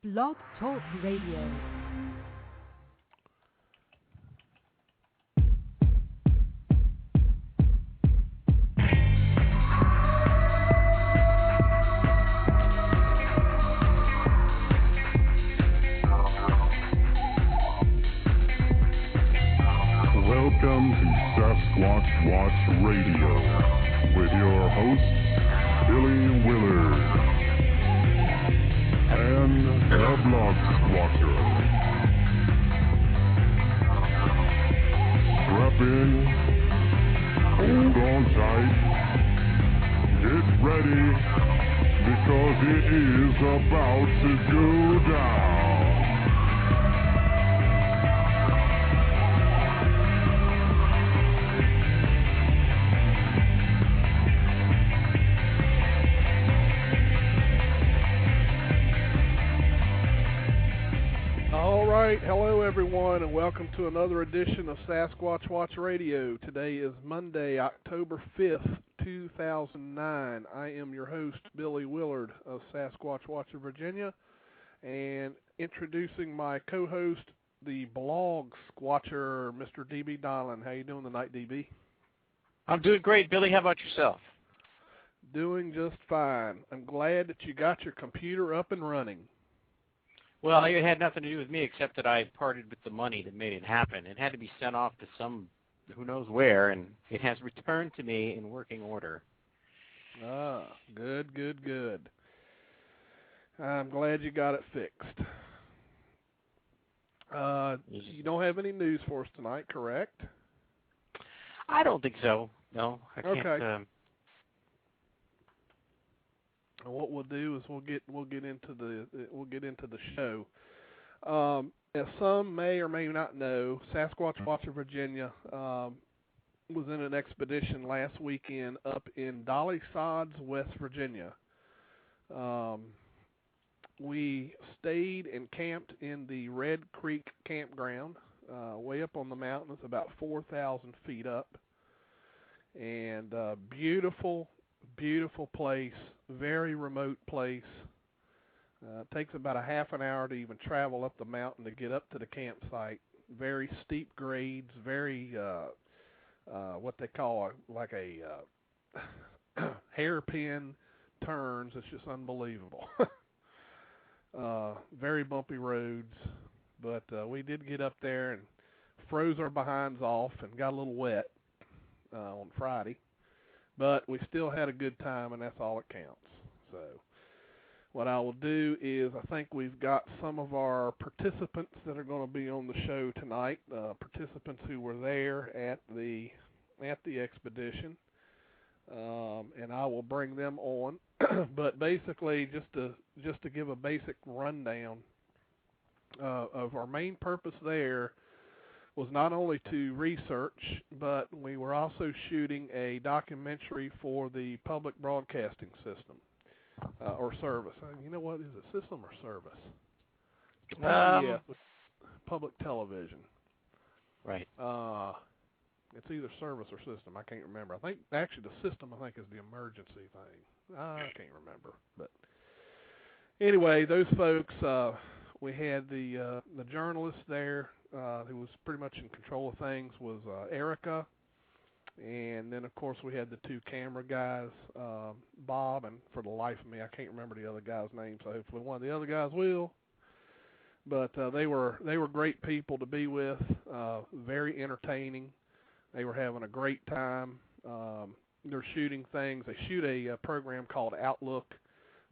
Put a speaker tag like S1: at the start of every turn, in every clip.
S1: Blog Talk Radio.
S2: Welcome to Sasquatch Watch Radio with your host, Billy Willard, and the Blog Squatcher. Strap in, hold on tight, get ready, because it is about to go down.
S3: Hello everyone, and welcome to another edition of Sasquatch Watch Radio. Today is Monday, October 5th, 2009. I am your host, Billy Willard of Sasquatch Watch of Virginia, and introducing my co-host, the blog squatcher, Mr. DB Donlin. How you doing tonight, DB?
S4: I'm doing great, Billy. How about yourself?
S3: Doing just fine. I'm glad that you got your computer up and running.
S4: Well, it had nothing to do with me except that I parted with the money that made it happen. It had to be sent off to some, who knows where, and it has returned to me in working order.
S3: Ah, good. I'm glad you got it fixed. You don't have any news for us tonight, correct?
S4: I don't think so. No, I can't.
S3: Okay. What we'll do is we'll get into the show. As some may or may not know, Sasquatch Watch of Virginia was in an expedition last weekend up in Dolly Sods, West Virginia. We stayed and camped in the Red Creek campground, way up on the mountain. It's about 4,000 feet up, and beautiful place, very remote place. Takes about a half an hour to even travel up the mountain to get up to the campsite. Very steep grades, very what they call a hairpin turns. It's just unbelievable. Very bumpy roads, but we did get up there and froze our behinds off and got a little wet on Friday. But we still had a good time, and that's all that counts. So what I will do is I think we've got some of our participants that are going to be on the show tonight, participants who were there at the expedition, and I will bring them on. But basically, just to give a basic rundown of our main purpose there, was not only to research, but we were also shooting a documentary for the public broadcasting system, or service. You know what, is it system or service? Yeah, public television.
S4: Right.
S3: It's either service or system. I can't remember. I think, actually, the system, I think, is the emergency thing. I can't remember. But anyway, those folks, we had the journalist there, who was pretty much in control of things, was Erica, and then of course we had the two camera guys, Bob, and for the life of me I can't remember the other guy's name, so hopefully one of the other guys will. But they were great people to be with, very entertaining. They were having a great time. They're shooting things. They shoot a program called Outlook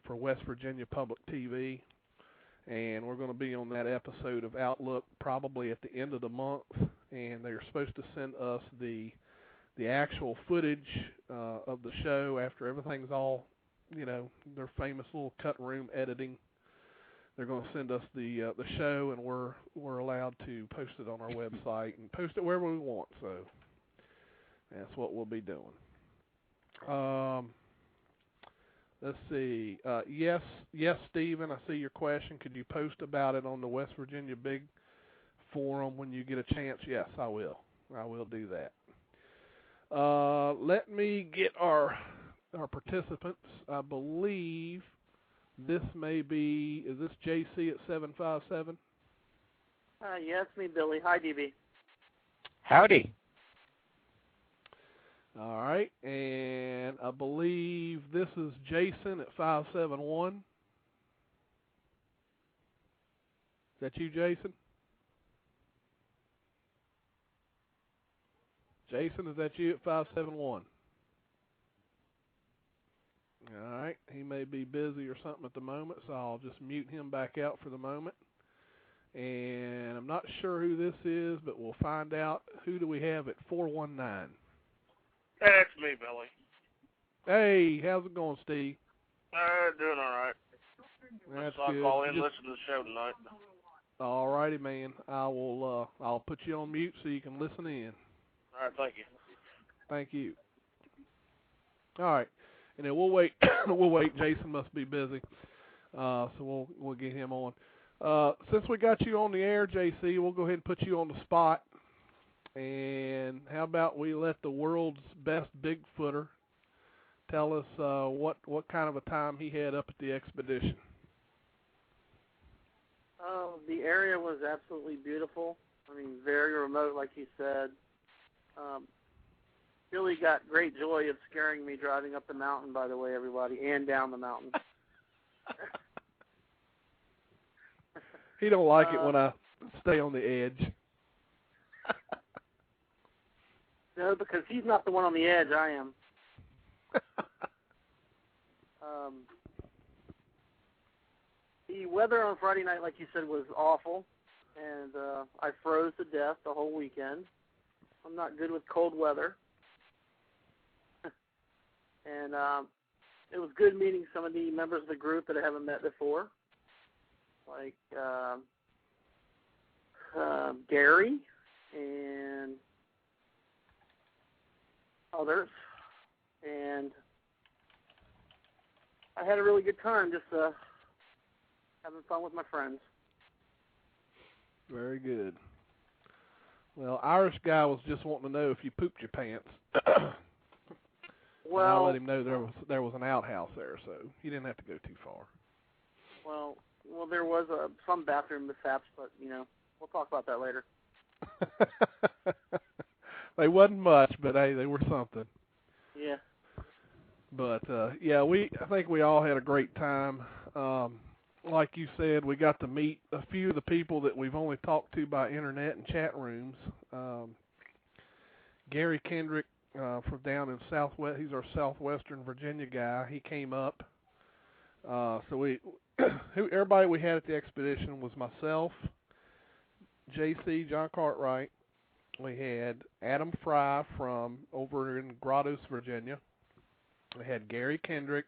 S3: for West Virginia Public TV. And we're going to be on that episode of Outlook probably at the end of the month, and they're supposed to send us the actual footage of the show after everything's all, their famous little cut room editing. They're going to send us the show, and we're allowed to post it on our website and post it wherever we want. So that's what we'll be doing. Let's see. Yes, Stephen, I see your question. Could you post about it on the West Virginia Big Forum when you get a chance? Yes, I will. I will do that. Let me get our participants. I believe This may be, is this JC at 757?
S5: Yeah, it's me, Billy. Hi, DB.
S4: Howdy.
S3: All right, and I believe this is Jason at 571. Is that you, Jason? Jason, is that you at 571? All right, he may be busy or something at the moment, so I'll just mute him back out for the moment. And I'm not sure who this is, but we'll find out. Who do we have at 419?
S6: That's me, Billy.
S3: Hey, how's it going, Steve?
S6: Doing all right.
S3: That's
S6: so
S3: good.
S6: I'll call in and listen to the show tonight.
S3: All righty, man. I'll put you on mute so you can listen in.
S6: All right, thank you.
S3: Thank you. All right, and then we'll wait. We'll wait. Jason must be busy, so we'll get him on. Since we got you on the air, JC, we'll go ahead and put you on the spot. And how about we let the world's best Bigfooter tell us what kind of a time he had up at the expedition?
S5: The area was absolutely beautiful. I mean, very remote, like you said. Billy got great joy of scaring me driving up the mountain, by the way, everybody, and down the mountain.
S3: He don't like it when I stay on the edge.
S5: No, because he's not the one on the edge. I am. The weather on Friday night, like you said, was awful, and I froze to death the whole weekend. I'm not good with cold weather. And it was good meeting some of the members of the group that I haven't met before, like Gary and others. And I had a really good time just having fun with my friends.
S3: Very good. Well, Irish guy was just wanting to know if you pooped your pants.
S5: Well,
S3: and I let him know there was an outhouse there, so you didn't have to go too far.
S5: Well, there was some bathroom mishaps, but we'll talk about that later.
S3: They wasn't much, but hey, they were something.
S5: Yeah.
S3: But yeah, I think we all had a great time. Like you said, we got to meet a few of the people that we've only talked to by internet and chat rooms. Gary Kendrick from down in Southwest, he's our Southwestern Virginia guy. He came up. So everybody we had at the expedition was myself, JC, John Cartwright. We had Adam Fry from over in Grottos, Virginia. We had Gary Kendrick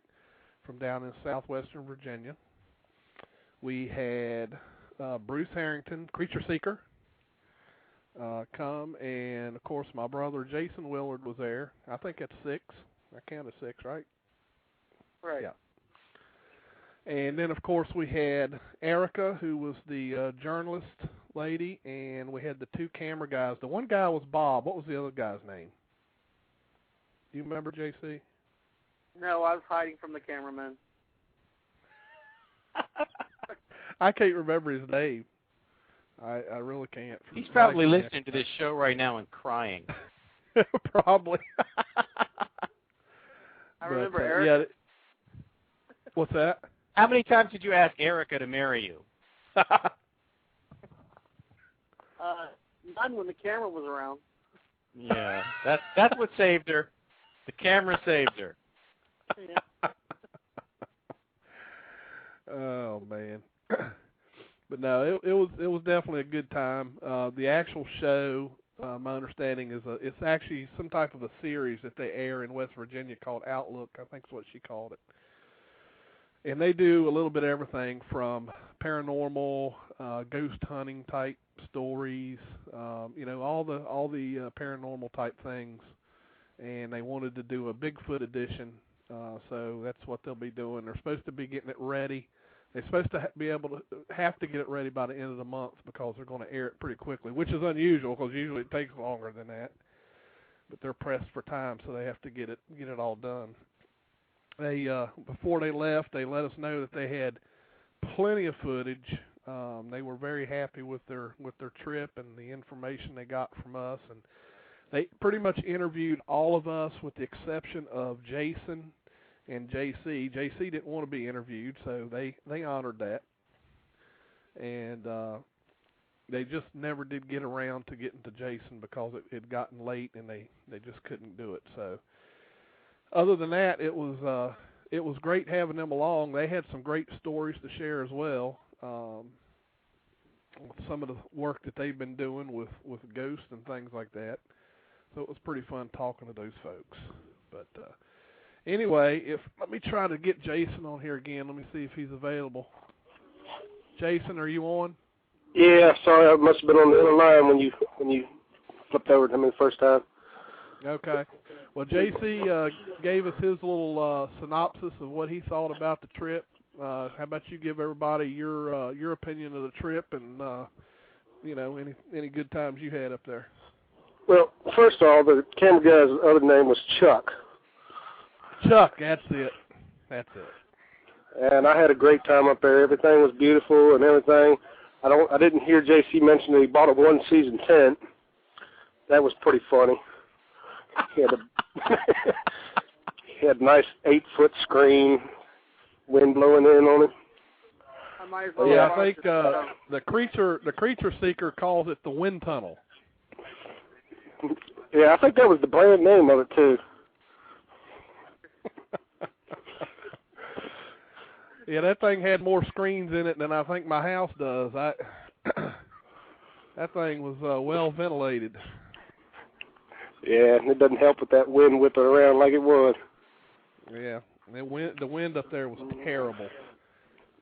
S3: from down in Southwestern Virginia. We had Bruce Harrington, Creature Seeker, come, and of course my brother Jason Willard was there. I think that's 6. I counted 6, right?
S5: Right.
S3: Yeah. And then of course we had Erica, who was the journalist lady, and we had the 2 camera guys. The one guy was Bob. What was the other guy's name? Do you remember, JC?
S5: No, I was hiding from the cameraman.
S3: I can't remember his name. I really can't.
S4: He's probably listening to this show right now and crying.
S3: Probably.
S5: I remember Erica.
S3: Yeah. What's that?
S4: How many times did you ask Erica to marry you?
S5: None when the camera was around.
S4: Yeah, that's what saved her. The camera saved her.
S5: Yeah.
S3: Oh man. But no, it was definitely a good time. The actual show, my understanding is it's actually some type of a series that they air in West Virginia called Outlook. I think is what she called it. And they do a little bit of everything from paranormal, ghost hunting type stories, all the paranormal type things. And they wanted to do a Bigfoot edition, so that's what they'll be doing. They're supposed to be getting it ready. They're supposed to have to get it ready by the end of the month because they're going to air it pretty quickly, which is unusual because usually it takes longer than that. But they're pressed for time, so they have to get it all done. they before they left, they let us know that they had plenty of footage. They were very happy with their trip and the information they got from us, and they pretty much interviewed all of us with the exception of Jason and JC. JC didn't want to be interviewed, so they honored that. And they just never did get around to getting to Jason because it had gotten late and they just couldn't do it. So other than that, it was great having them along. They had some great stories to share as well. Some of the work that they've been doing with ghosts and things like that. So it was pretty fun talking to those folks. But anyway, let me try to get Jason on here again. Let me see if he's available. Jason, are you on?
S7: Yeah, sorry, I must have been on the other line when you flipped over to me the first time.
S3: Okay. Well, JC gave us his little synopsis of what he thought about the trip. How about you give everybody your opinion of the trip and any good times you had up there?
S7: Well, first of all, the camera guy's other name was Chuck.
S3: Chuck, that's it.
S7: And I had a great time up there. Everything was beautiful and everything. I didn't hear JC mention that he bought a one-season tent. That was pretty funny. He had a nice 8-foot screen, wind blowing in on it.
S3: I think the creature seeker calls it the wind tunnel.
S7: Yeah, I think that was the brand name of it too.
S3: Yeah, that thing had more screens in it than I think my house does. That thing was well ventilated.
S7: Yeah, and it doesn't help with that wind whipping around like it was.
S3: Yeah, the wind up there was terrible.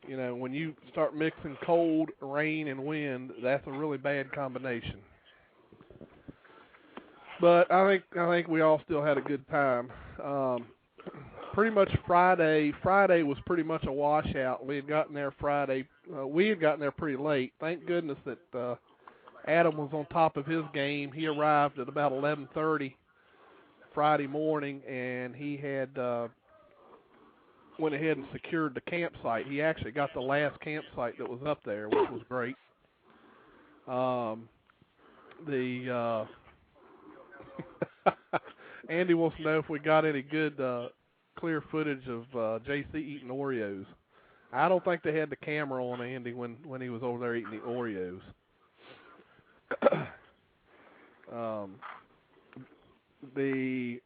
S3: When you start mixing cold, rain, and wind, that's a really bad combination. But I think we all still had a good time. Pretty much Friday was pretty much a washout. We had gotten there Friday. We had gotten there pretty late. Thank goodness that Adam was on top of his game. He arrived at about 11:30 Friday morning, and he had went ahead and secured the campsite. He actually got the last campsite that was up there, which was great. Andy wants to know if we got any good clear footage of JC eating Oreos. I don't think they had the camera on Andy when he was over there eating the Oreos. The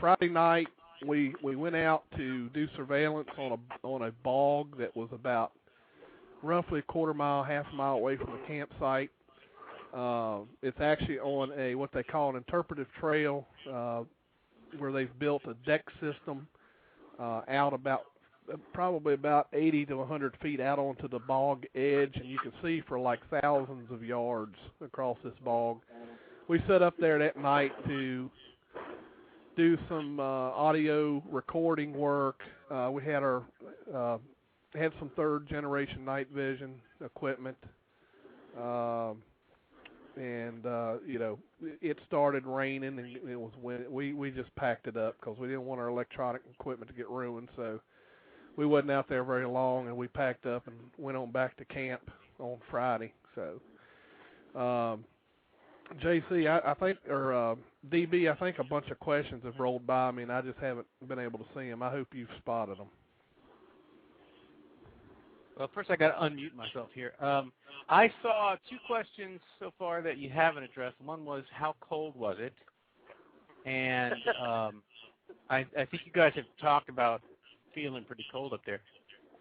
S3: Friday night we went out to do surveillance on a bog that was about roughly a quarter mile, half a mile away from the campsite. It's actually on what they call an interpretive trail, where they've built a deck system out probably about 80 to 100 feet out onto the bog edge, and you can see for like thousands of yards across this bog. We set up there that night to do some audio recording work. We had had some third generation night vision equipment. It started raining, and it was we just packed it up because we didn't want our electronic equipment to get ruined. So we wasn't out there very long, and we packed up and went on back to camp on Friday. So, JC, I think, or DB, I think a bunch of questions have rolled by me, and I just haven't been able to see them. I hope you've spotted them.
S4: Well, first I got to unmute myself here. I saw 2 questions so far that you haven't addressed. One was, how cold was it? And I think you guys have talked about feeling pretty cold up there.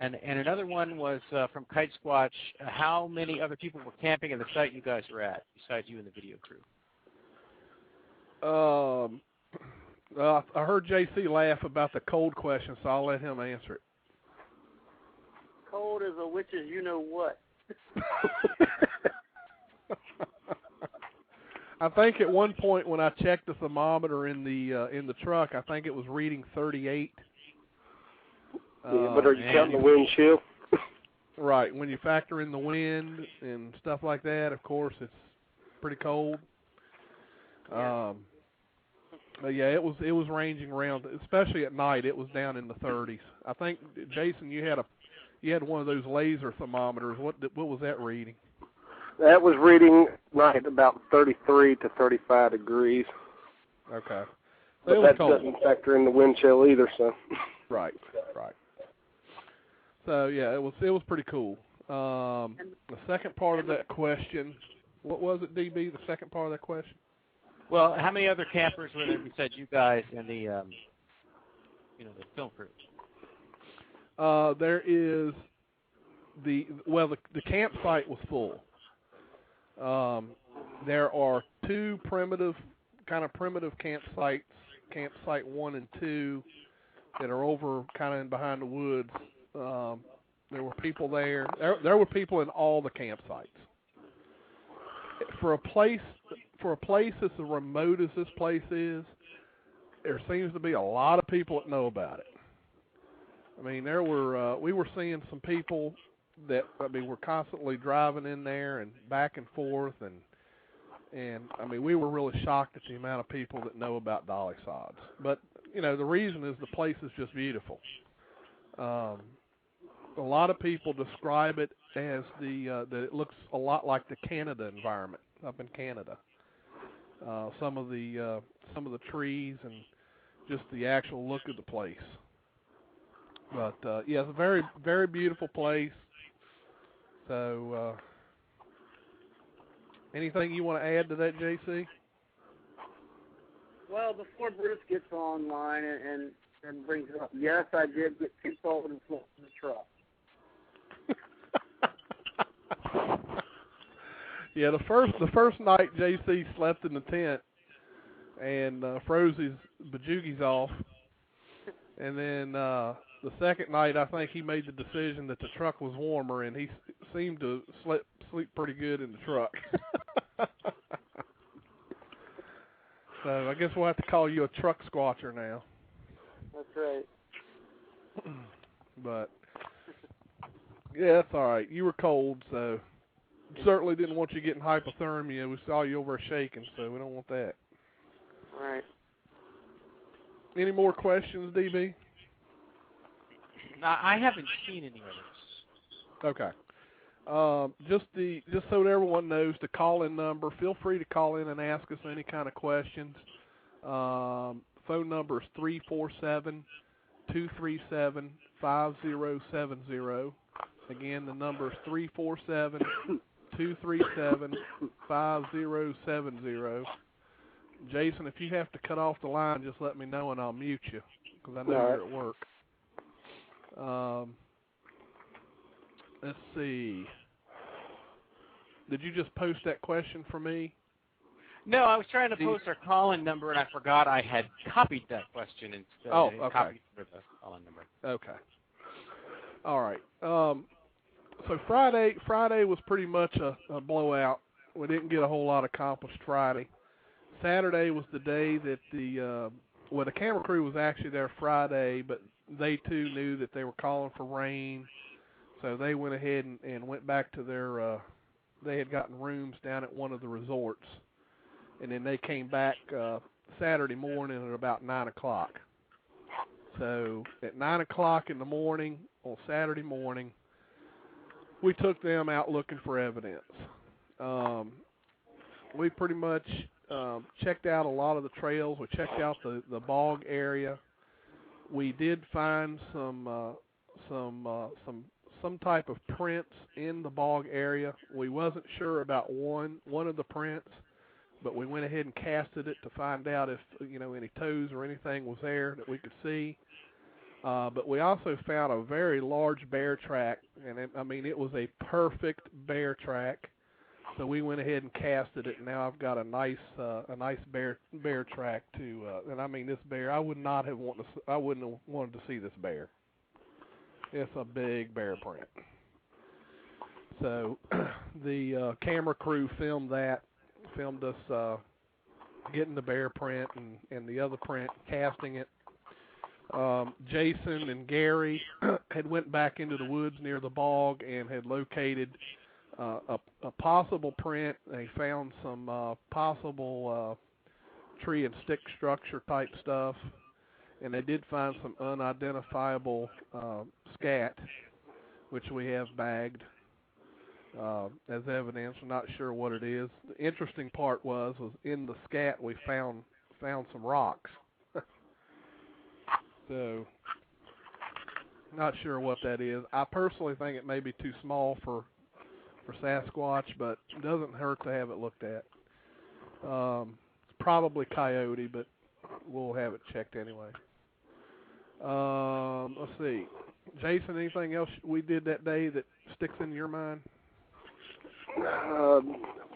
S4: And another one was from Kite Squatch, how many other people were camping at the site you guys were at, besides you and the video crew?
S3: I heard JC laugh about the cold question, so I'll let him answer it.
S5: Cold as a witch's you-know-what.
S3: I think at one point when I checked the thermometer in the truck, I think it was reading 38.
S7: But are you counting the wind chill?
S3: Right. When you factor in the wind and stuff like that, of course, it's pretty cold. But yeah, it was ranging around, especially at night. It was down in the 30s. I think, Jason, you had one of those laser thermometers. What was that reading?
S7: That was reading night about 33 to 35 degrees.
S3: Okay.
S7: But that doesn't factor in the wind chill either, so.
S3: Right. So yeah, it was pretty cool. The second part of that question, what was it, DB? The second part of that question?
S4: Well, how many other campers were there besides you guys and the film crew?
S3: There is the campsite was full. There are two primitive campsites, campsite 1 and 2, that are over kind of in behind the woods. There were people there. There were people in all the campsites. For a place that's as remote as this place is, there seems to be a lot of people that know about it. I mean, we were seeing some people that, were constantly driving in there and back and forth, and I mean, we were really shocked at the amount of people that know about dolly sods. But, the reason is the place is just beautiful. A lot of people describe it as that it looks a lot like the Canada environment up in Canada. Some of the trees and just the actual look of the place. But yeah, it's a very, very beautiful place. So, anything you want to add to that, JC?
S5: Well, before Bruce gets online and brings it up, yes, I did get too cold and slept in the truck.
S3: Yeah, the first night JC slept in the tent and froze his bajoogies off, and then the second night I think he made the decision that the truck was warmer, and he seemed to sleep pretty good in the truck. So I guess we'll have to call you a truck squatcher now.
S5: That's right.
S3: But yeah, that's all right. You were cold, so certainly didn't want you getting hypothermia. We saw you over shaking, so we don't want that.
S5: All right.
S3: Any more questions, DB?
S4: I haven't seen any others.
S3: Okay. Just so that everyone knows, the call-in number, feel free to call in and ask us any kind of questions. Phone number is 347-237-5070. Again, the number is 347-237-5070. Jason, if you have to cut off the line, just let me know and I'll mute you, because I know you're at work. Let's see. Did you just post that question for me?
S4: No, I was trying to post our call-in number, and I forgot I had copied that question instead.
S3: Oh, okay.
S4: Copied for the call-in number.
S3: Okay. All right. So Friday was pretty much a blowout. We didn't get a whole lot accomplished Friday. Saturday was the day that the camera crew was actually there Friday, but they too knew that they were calling for rain, so they went ahead and went back to their. They had gotten rooms down at one of the resorts, and then they came back Saturday morning at about 9 o'clock. So at 9 o'clock in the morning on Saturday morning, we took them out looking for evidence. We pretty much checked out a lot of the trails. We checked out the bog area. We did find some type of prints in the bog area. We wasn't sure about one of the prints, but we went ahead and casted it to find out if any toes or anything was there that we could see. But we also found a very large bear track, and it was a perfect bear track. So we went ahead and casted it, and now I've got a nice bear track to. And this bear, I wouldn't have wanted to see this bear. It's a big bear print. So the camera crew filmed us getting the bear print and the other print, casting it. Jason and Gary had went back into the woods near the bog and had located a possible print. They found some possible tree and stick structure type stuff, and they did find some unidentifiable scat, which we have bagged as evidence. We're not sure what it is. The interesting part was in the scat we found some rocks. So, not sure what that is. I personally think it may be too small for Sasquatch, but it doesn't hurt to have it looked at. It's probably coyote, but we'll have it checked anyway. Let's see. Jason, anything else we did that day that sticks in your mind?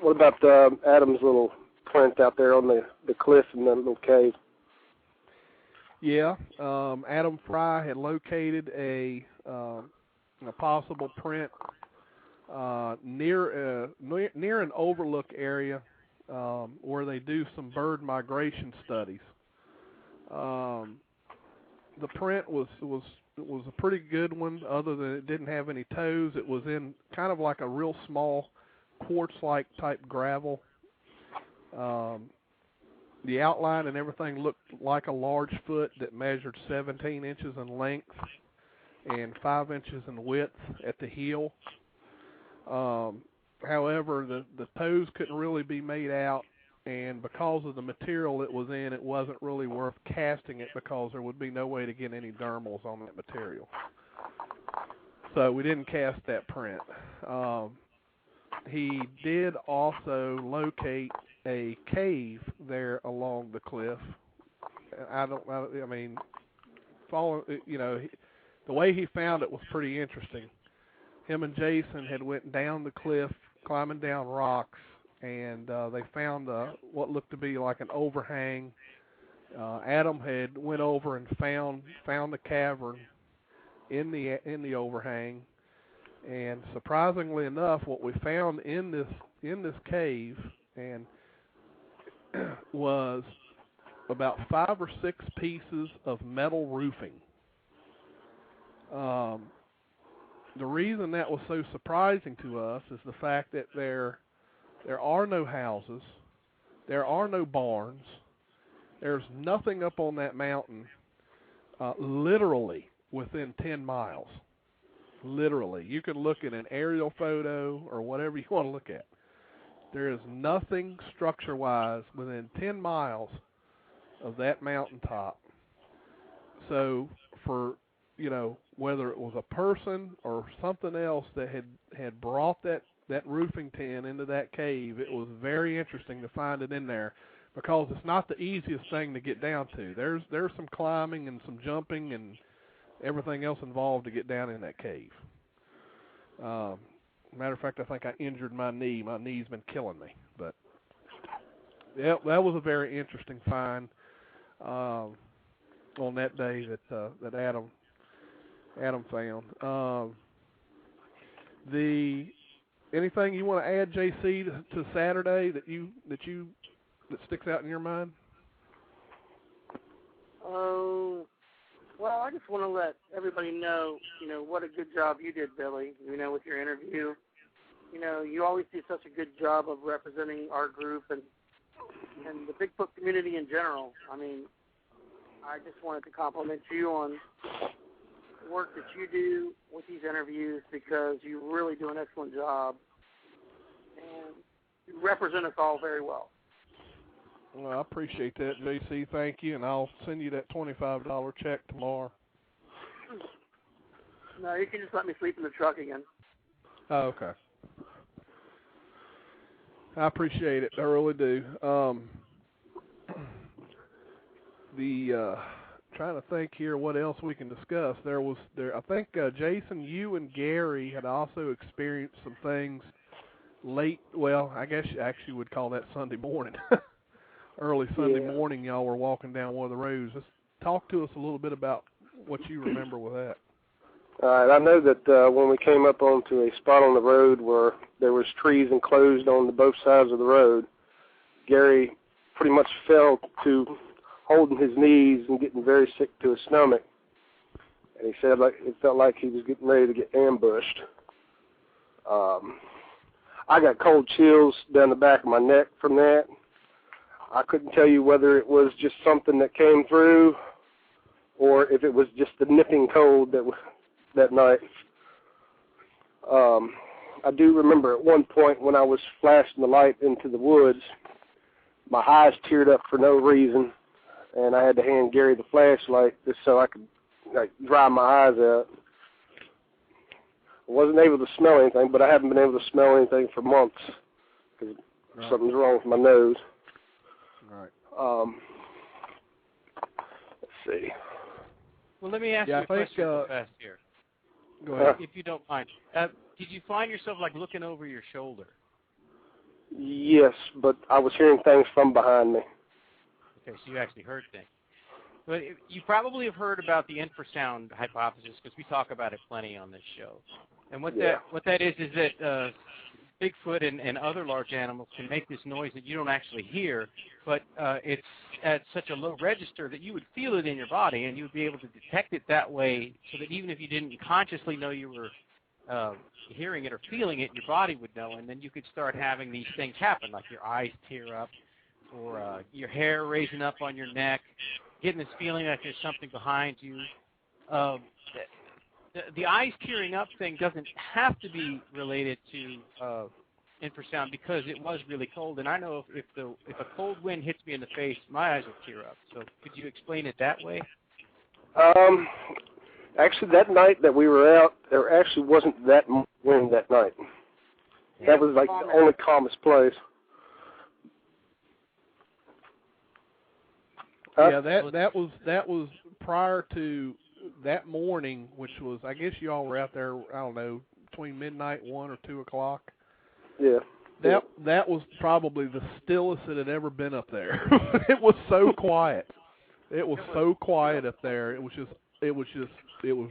S7: What about Adam's little print out there on the cliff in that little cave?
S3: Yeah, Adam Fry had located a possible print near an overlook area where they do some bird migration studies. The print was a pretty good one, other than it didn't have any toes. It was in kind of like a real small quartz-like type gravel. The outline and everything looked like a large foot that measured 17 inches in length and 5 inches in width at the heel. However, the toes couldn't really be made out, and because of the material it was in, it wasn't really worth casting it because there would be no way to get any dermals on that material. So we didn't cast that print. He did also locate a cave there along the cliff. I mean, the way he found it was pretty interesting. Him and Jason had went down the cliff, climbing down rocks, and they found what looked to be like an overhang. Adam had went over and found the cavern in the overhang, and surprisingly enough, what we found in this cave and was about 5 or 6 pieces of metal roofing. The reason that was so surprising to us is the fact that there are no houses, there are no barns, there's nothing up on that mountain, literally within 10 miles. Literally. You can look at an aerial photo or whatever you want to look at. There is nothing structure-wise within 10 miles of that mountaintop. So for, whether it was a person or something else that had brought that roofing tin into that cave, it was very interesting to find it in there, because it's not the easiest thing to get down to. There's some climbing and some jumping and everything else involved to get down in that cave. Matter of fact, I think I injured my knee. My knee's been killing me. But yeah, that was a very interesting find on that day that Adam found. Anything you want to add, JC, to Saturday that sticks out in your mind?
S5: Well, I just want to let everybody know, what a good job you did, Billy, with your interview. You always do such a good job of representing our group and the Bigfoot community in general. I mean, I just wanted to compliment you on the work that you do with these interviews, because you really do an excellent job, and you represent us all very well.
S3: Well, I appreciate that, JC. Thank you, and I'll send you that $25 check tomorrow.
S5: No, you can just let me sleep in the truck again.
S3: Oh, okay. I appreciate it. I really do. Trying to think here what else we can discuss. I think Jason, you and Gary had also experienced some things late. Well, I guess you actually would call that Sunday morning. Early Sunday morning, y'all were walking down one of the roads. Just talk to us a little bit about what you remember with that.
S7: All right, I know that when we came up onto a spot on the road where there was trees enclosed on both sides of the road, Gary pretty much fell to holding his knees and getting very sick to his stomach. And he said it felt like he was getting ready to get ambushed. I got cold chills down the back of my neck from that. I couldn't tell you whether it was just something that came through or if it was just the nipping cold that night. I do remember at one point when I was flashing the light into the woods, my eyes teared up for no reason, and I had to hand Gary the flashlight just so I could dry my eyes out. I wasn't able to smell anything, but I haven't been able to smell anything for months because something's wrong with my nose.
S3: Right.
S7: Let's see.
S4: Well, let me ask you a question real fast here.
S3: Go ahead.
S4: If you don't mind. Did you find yourself, like, looking over your shoulder?
S7: Yes, but I was hearing things from behind me.
S4: Okay, so you actually heard things. But you probably have heard about the infrasound hypothesis because we talk about it plenty on this show. And what that is that Bigfoot and other large animals can make this noise that you don't actually hear, but it's at such a low register that you would feel it in your body, and you would be able to detect it that way so that even if you didn't consciously know you were hearing it or feeling it, your body would know, and then you could start having these things happen, like your eyes tear up or your hair raising up on your neck, getting this feeling like there's something behind you. The eyes tearing up thing doesn't have to be related to infrasound because it was really cold, and I know if a cold wind hits me in the face, my eyes will tear up. So could you explain it that way?
S7: Actually, that night that we were out, there actually wasn't that much wind that night. Yeah, that was like the only calmest place.
S3: Yeah, that was prior to that morning, which was, I guess you all were out there, I don't know, between midnight, 1 or 2 o'clock.
S7: Yeah.
S3: That was probably the stillest it had ever been up there. It was so quiet. It was so quiet up there. It was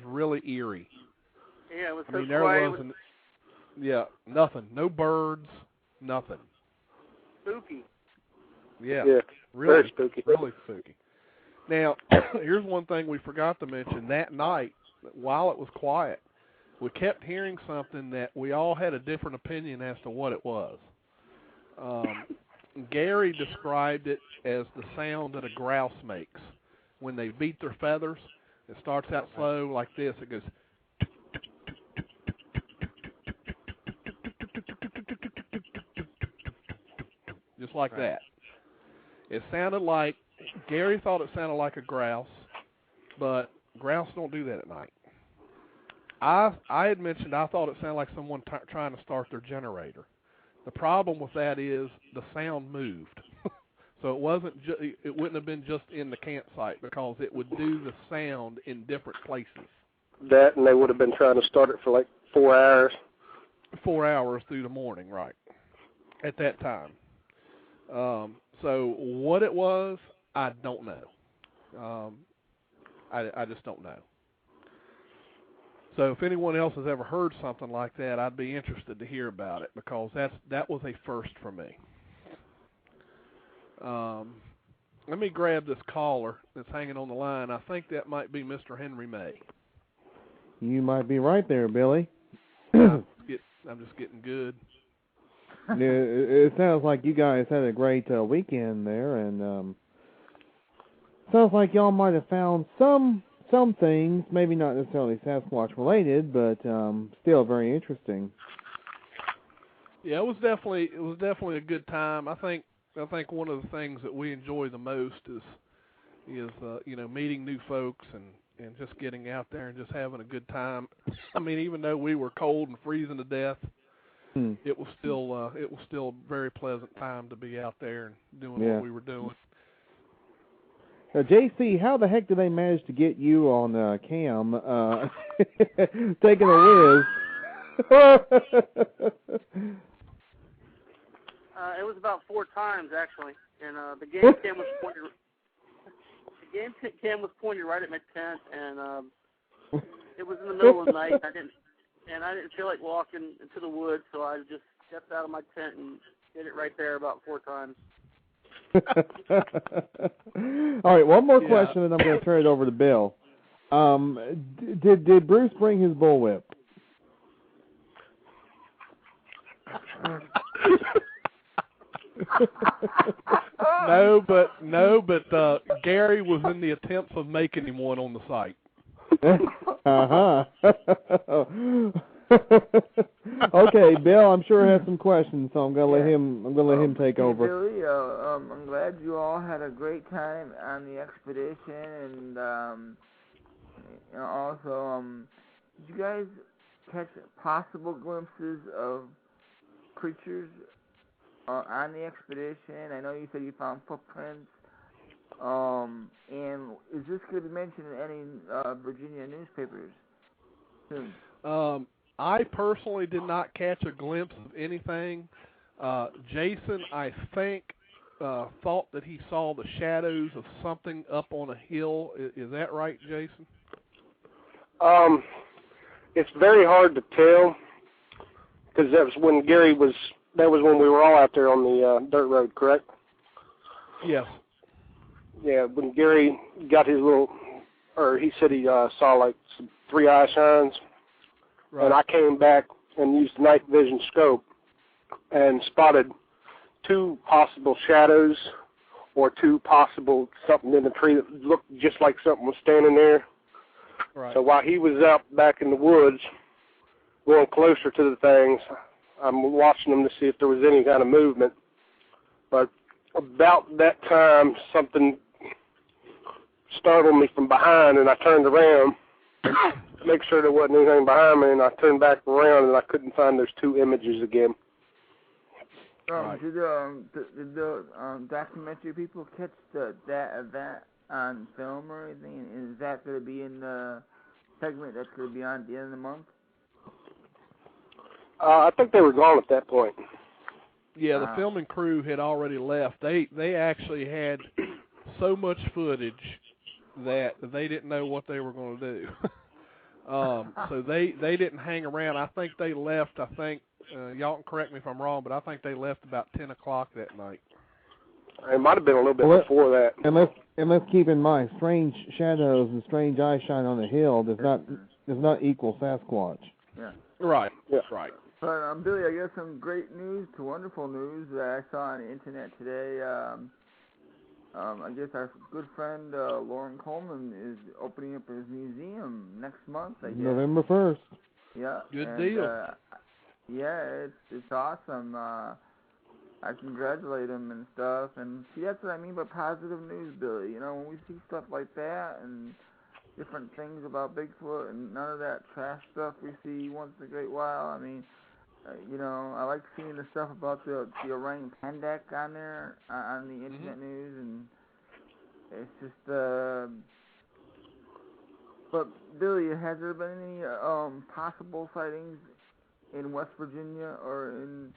S3: really eerie.
S5: Yeah, it was so
S3: I mean, there
S5: quiet.
S3: wasn't. Yeah, nothing. No birds. Nothing.
S5: Spooky.
S3: Yeah.
S7: Yeah.
S3: Really
S7: very spooky.
S3: Really spooky. Now, here's one thing we forgot to mention. That night, while it was quiet, we kept hearing something that we all had a different opinion as to what it was. Gary described it as the sound that a grouse makes when they beat their feathers. It starts out slow like this. It goes just like that. It sounded like, Gary thought it sounded like a grouse, but grouse don't do that at night. I had mentioned I thought it sounded like someone trying to start their generator. The problem with that is the sound moved. So it wouldn't have been just in the campsite because it would do the sound in different places.
S7: That, and they would have been trying to start it for like 4 hours. 4
S3: hours through the morning, right, at that time. So what it was, I don't know. I just don't know. So if anyone else has ever heard something like that, I'd be interested to hear about it because that was a first for me. Let me grab this caller that's hanging on the line. I think that might be Mr. Henry May.
S8: You might be right there, Billy.
S3: I'm just getting good.
S8: Yeah, it sounds like you guys had a great weekend there, and sounds like y'all might have found some things, maybe not necessarily Sasquatch related, but still very interesting.
S3: Yeah, it was definitely a good time. I think one of the things that we enjoy the most is meeting new folks and just getting out there and just having a good time. I mean, even though we were cold and freezing to death, it was still a very pleasant time to be out there and doing what we were doing.
S8: JC, how the heck did they manage to get you on cam taking a whiz?
S5: It was about 4 times actually, and the game cam was pointed. The game cam was pointed right at my tent, and it was in the middle of the night. I didn't feel like walking into the woods, so I just stepped out of my tent and did it right there about 4 times.
S8: All right, one more question, and I'm going to turn it over to Bill. Did Bruce bring his bullwhip?
S3: No, No, but Gary was in the attempts of making him one on the site.
S8: Okay, Bill, I'm sure has some questions, so I'm gonna let him take over.
S9: Billy, I'm glad you all had a great time on the expedition, and also, did you guys catch possible glimpses of creatures on the expedition? I know you said you found footprints. And is this going to be mentioned in any Virginia newspapers soon?
S3: I personally did not catch a glimpse of anything. Jason, I think, thought that he saw the shadows of something up on a hill. Is that right, Jason?
S7: It's very hard to tell because that was when when we were all out there on the dirt road, correct?
S3: Yes.
S7: Yeah, when Gary got his he said he saw like some 3 eye shines, right. And I came back and used the night vision scope and spotted 2 possible shadows or 2 possible something in the tree that looked just like something was standing there. Right. So while he was out back in the woods going closer to the things, I'm watching them to see if there was any kind of movement. But about that time, something startled me from behind, and I turned around to make sure there wasn't anything behind me, and I turned back around, and I couldn't find those 2 images again.
S9: Right. Did the documentary people catch that event on film or anything? Is that going to be in the segment that's going to be on at the end of the month?
S7: I think they were gone at that point.
S3: Yeah, the filming crew had already left. They actually had so much footage that they didn't know what they were going to do. So they didn't hang around. I think they left, y'all can correct me if I'm wrong, but I think they left about 10 o'clock that night.
S7: It might have been a little bit before that.
S8: And let's keep in mind, strange shadows and strange eye shine on a hill does not equal Sasquatch.
S9: Yeah.
S3: Right.
S7: Yeah.
S3: Right.
S9: But Billy, I guess some great news to wonderful news that I saw on the internet today. I guess our good friend Lauren Coleman is opening up his museum next month, I guess.
S8: November 1st.
S9: Yeah.
S3: Good deal.
S9: Yeah, it's awesome. I congratulate him and stuff. And see, that's what I mean by positive news, Billy. You know, when we see stuff like that and different things about Bigfoot and none of that trash stuff we see once in a great while, I mean, I like seeing the stuff about the orang pandak on there, on the internet news, and it's just, but Billy, has there been any possible sightings in West Virginia or in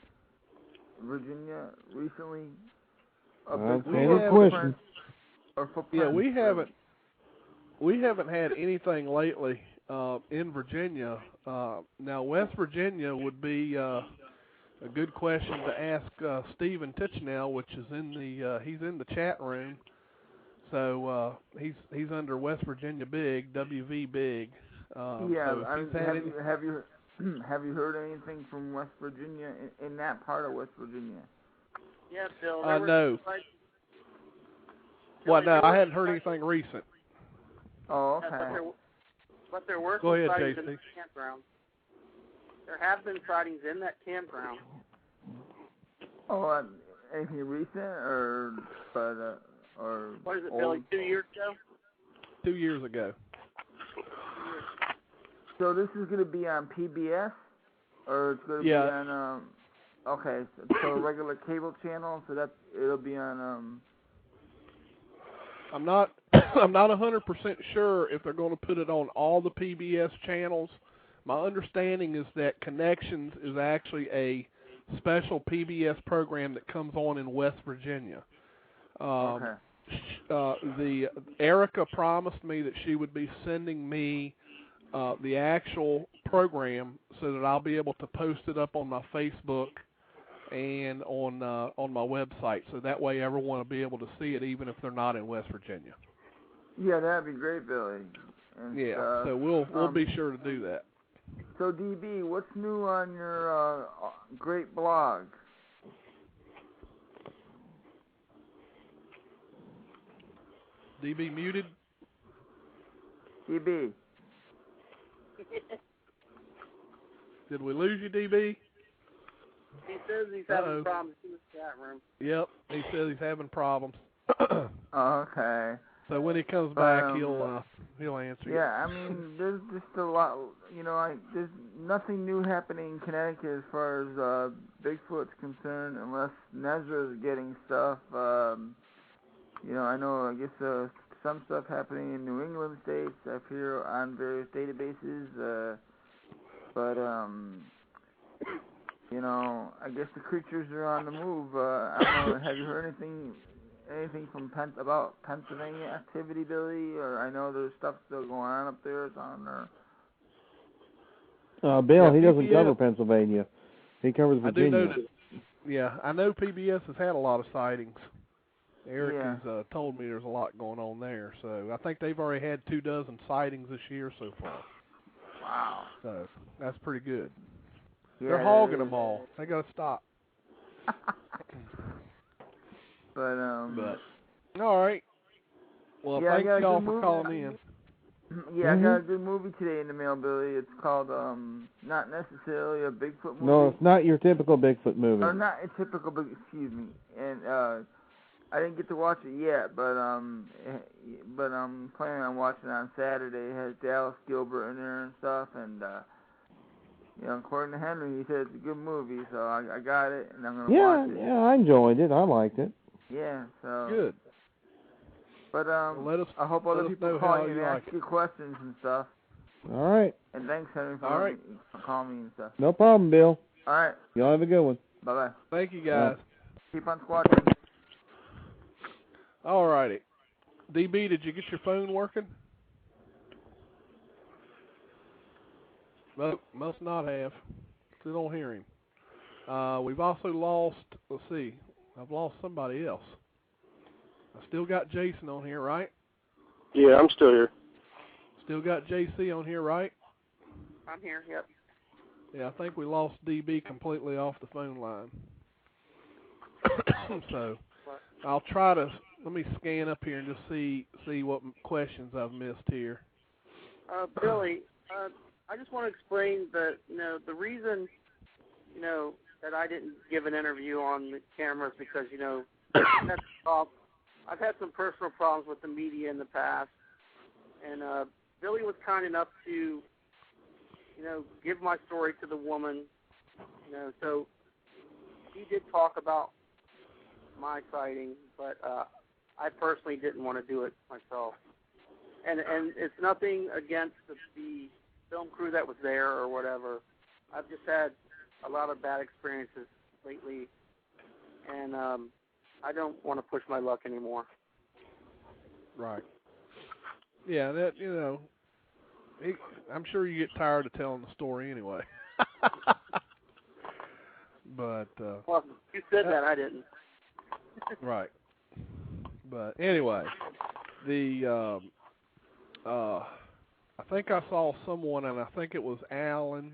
S9: Virginia recently?
S8: Question.
S3: Yeah, we haven't had anything lately in Virginia. Now, West Virginia would be a good question to ask Stephen Tichenell, which is he's in the chat room. So he's under West Virginia Big, WV Big.
S9: Yeah,
S3: so
S9: have you heard anything from West Virginia in that part of West Virginia?
S5: Yeah, Bill.
S3: No. Well, no, I hadn't heard anything recent.
S9: Oh, okay.
S5: But there were
S3: Go ahead,
S5: sightings
S3: JC.
S5: in the campground. There have been sightings in that campground.
S9: Oh, anything recent or
S5: what is it,
S9: old?
S5: Billy? 2 years ago?
S3: 2 years ago.
S9: So this is going to be on PBS, or it's going to be on so a regular cable channel. So that it'll be on.
S3: I'm not 100% sure if they're going to put it on all the PBS channels. My understanding is that Connections is actually a special PBS program that comes on in West Virginia.
S9: Okay.
S3: Erica promised me that she would be sending me the actual program so that I'll be able to post it up on my Facebook and on my website, so that way everyone will be able to see it even if they're not in West Virginia.
S9: Yeah, that'd be great, Billy. And,
S3: so we'll be sure to do that.
S9: So DB, what's new on your great blog?
S3: DB muted?
S9: DB.
S3: Did we lose you, DB?
S5: He says he's having problems in the chat room.
S3: Yep, he says he's having problems.
S9: Okay.
S3: So when he comes back, he'll answer you.
S9: Yeah, I mean, there's just a lot, there's nothing new happening in Connecticut as far as Bigfoot's concerned, unless Nezra's getting stuff. I know, I guess some stuff happening in New England states. I hear on various databases, but I guess the creatures are on the move. I don't know. Have you heard anything from about Pennsylvania activity, Billy? Or I know there's stuff still going on up there. It's on there.
S8: Bill, he doesn't cover Pennsylvania. He covers Virginia.
S3: I do know that. Yeah, I know PBS has had a lot of sightings. Eric has told me there's a lot going on there. So I think they've already had 24 sightings this year so far.
S9: Wow.
S3: So that's pretty good.
S9: Yeah,
S3: They're hogging them all. They got to stop.
S9: But
S3: all right. Well, thank y'all for calling in.
S9: Yeah, I got a good movie today in the mail, Billy. It's called not necessarily a Bigfoot movie.
S8: No, it's not your typical Bigfoot movie.
S9: Or not a typical, excuse me. And I didn't get to watch it yet, but I'm planning on watching it on Saturday. It has Dallas Gilbert in there and stuff, and according to Henry, he said it's a good movie, so I got it, and I'm gonna watch it.
S8: Yeah, I enjoyed it. I liked it.
S9: Yeah, so
S3: good.
S9: But
S3: I
S9: hope other people call you and ask you questions and stuff.
S8: All right.
S9: And thanks, Henry, for calling me and stuff.
S8: No problem, Bill.
S9: All right.
S8: Y'all have a good one.
S9: Bye-bye.
S3: Thank you, guys.
S9: Keep on squatching.
S3: All righty. DB, did you get your phone working? Nope, must not have. Still don't hear him. We've also lost, let's see, I've lost somebody else. I still got Jason on here, right?
S7: Yeah, I'm still here.
S3: Still got JC on here, right?
S5: I'm here, yep.
S3: Yeah, I think we lost DB completely off the phone line. So I'll try to, let me scan up here and just see what questions I've missed here.
S5: Billy, I just want to explain that, the reason, that I didn't give an interview on the cameras because, I've had some personal problems with the media in the past, and Billy was kind enough to, give my story to the woman, so he did talk about my sighting, but I personally didn't want to do it myself. And it's nothing against the film crew that was there or whatever. I've just had a lot of bad experiences lately, and I don't want to push my luck anymore.
S3: Right. Yeah, that, I'm sure you get tired of telling the story anyway. But
S5: well, you said that, I didn't.
S3: Right. But anyway, I think I saw someone, and I think it was Alan.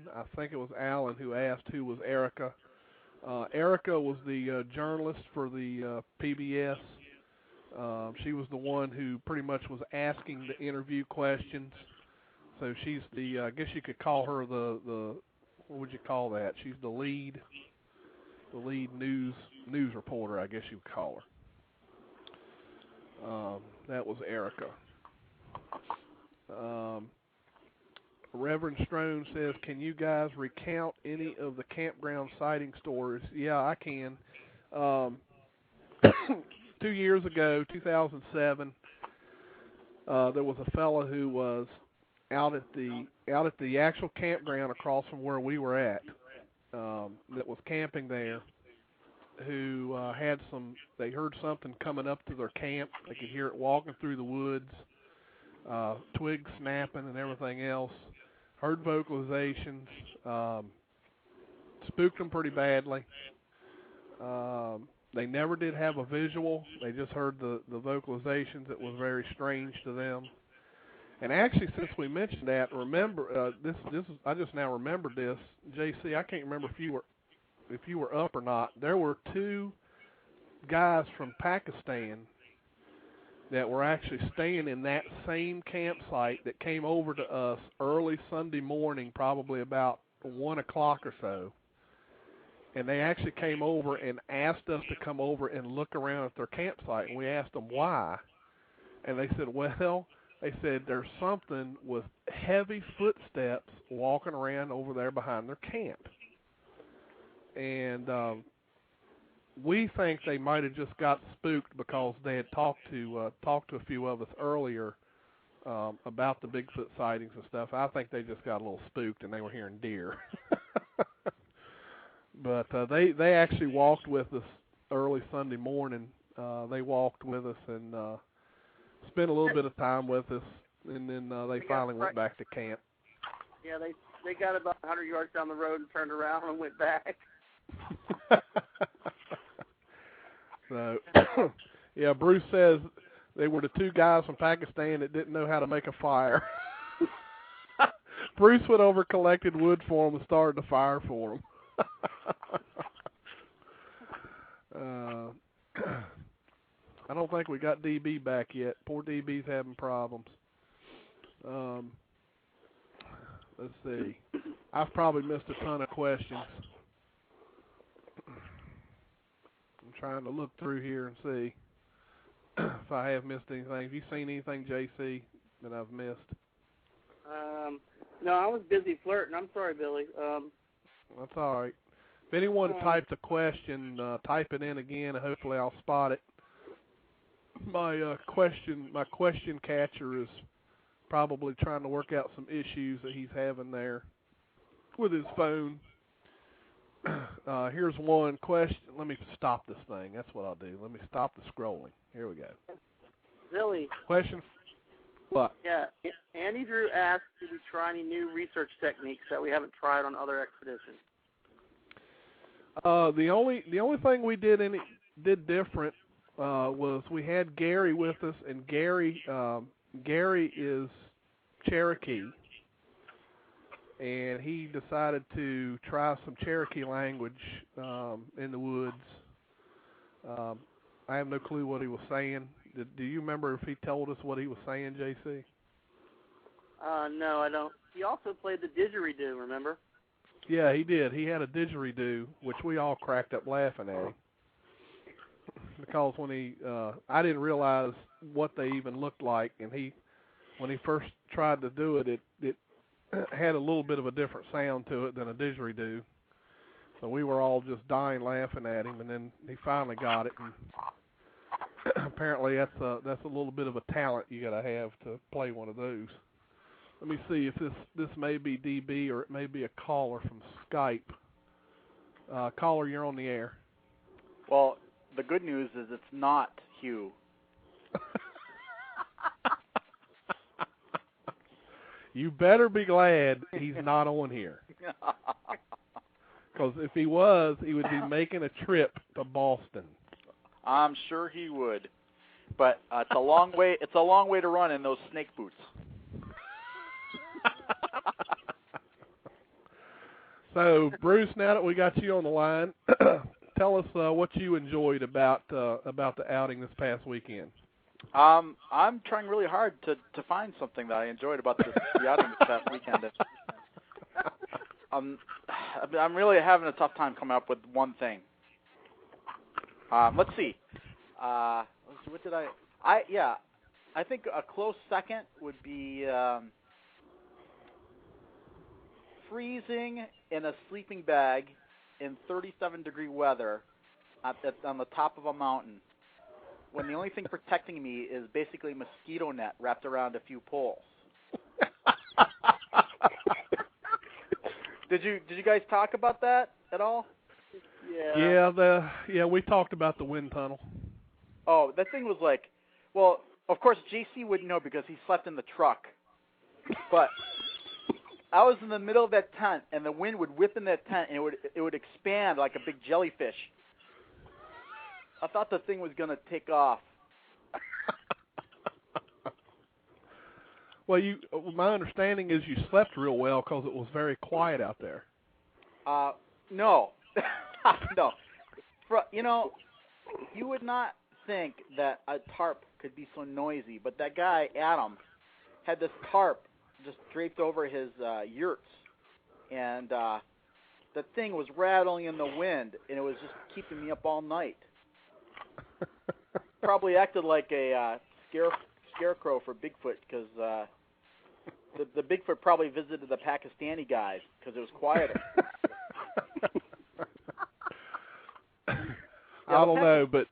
S3: Who asked who was Erica. Erica was the journalist for the PBS. She was the one who pretty much was asking the interview questions. So she's the, I guess you could call her the what would you call that? She's the lead news reporter, I guess you would call her. That was Erica. Reverend Strone says, can you guys recount any of the campground sighting stories? Yeah, I can. 2 years ago, 2007, there was a fellow who was out at the actual campground across from where we were at, that was camping there, who they heard something coming up to their camp. They could hear it walking through the woods, twigs snapping and everything else. Heard vocalizations, spooked them pretty badly. They never did have a visual. They just heard the vocalizations. It was very strange to them. And actually, since we mentioned that, remember this is, I just now remembered this, JC. I can't remember if you were up or not. There were two guys from Pakistan that were actually staying in that same campsite that came over to us early Sunday morning, probably about 1 o'clock or so. And they actually came over and asked us to come over and look around at their campsite. And we asked them why. And they said, well, they said there's something with heavy footsteps walking around over there behind their camp. And we think they might have just got spooked because they had talked to a few of us earlier about the Bigfoot sightings and stuff. I think they just got a little spooked and they were hearing deer. But they actually walked with us early Sunday morning. They walked with us and spent a little bit of time with us, and then they finally went back to camp.
S5: Yeah, they got about 100 yards down the road and turned around and went back.
S3: So, yeah, Bruce says they were the two guys from Pakistan that didn't know how to make a fire. Bruce went over, collected wood for them, and started the fire for them. I don't think we got DB back yet. Poor DB's having problems. Let's see. I've probably missed a ton of questions. I'm trying to look through here and see if I have missed anything. Have you seen anything, JC, that I've missed?
S5: No, I was busy flirting. I'm sorry, Billy.
S3: That's all right. If anyone typed a question, type it in again, and hopefully I'll spot it. My question catcher is probably trying to work out some issues that he's having there with his phone. Here's one question. Let me stop this thing. That's what I'll do. Let me stop the scrolling. Here we go.
S5: Billy.
S3: Question. What?
S5: Yeah, Andy Drew asked, did we try any new research techniques that we haven't tried on other expeditions?
S3: The only thing we did different was we had Gary with us, and Gary is Cherokee, and he decided to try some Cherokee language in the woods. I have no clue what he was saying. Do you remember if he told us what he was saying, JC?
S5: No, I don't. He also played the didgeridoo, remember?
S3: Yeah, he did. He had a didgeridoo, which we all cracked up laughing at him. Because when I didn't realize what they even looked like, and when he first tried to do it, it had a little bit of a different sound to it than a didgeridoo. So we were all just dying laughing at him, and then he finally got it. And apparently that's a little bit of a talent you got to have to play one of those. Let me see if this may be DB or it may be a caller from Skype. Caller, you're on the air.
S10: Well, the good news is it's not Hugh.
S3: You better be glad he's not on here. Because if he was, he would be making a trip to Boston.
S10: I'm sure he would. But it's a long way. It's a long way to run in those snake boots.
S3: So, Bruce, now that we got you on the line, tell us what you enjoyed about the outing this past weekend.
S10: I'm trying really hard to find something that I enjoyed about the outing this past weekend. I'm really having a tough time coming up with one thing. Let's see. What did I think a close second would be freezing in a sleeping bag in 37-degree weather on the top of a mountain, when the only thing protecting me is basically a mosquito net wrapped around a few poles. Did you guys talk about that at all?
S5: Yeah.
S3: Yeah, we talked about the wind tunnel.
S10: Oh, that thing was like, well, of course JC wouldn't know because he slept in the truck. But I was in the middle of that tent, and the wind would whip in that tent, and it would expand like a big jellyfish. I thought the thing was going to take off.
S3: Well, my understanding is you slept real well because it was very quiet out there.
S10: No. No. You would not think that a tarp could be so noisy. But that guy, Adam, had this tarp just draped over his yurts, and the thing was rattling in the wind, and it was just keeping me up all night. Probably acted like a scarecrow for Bigfoot, because the Bigfoot probably visited the Pakistani guys because it was quieter.
S3: I don't know, but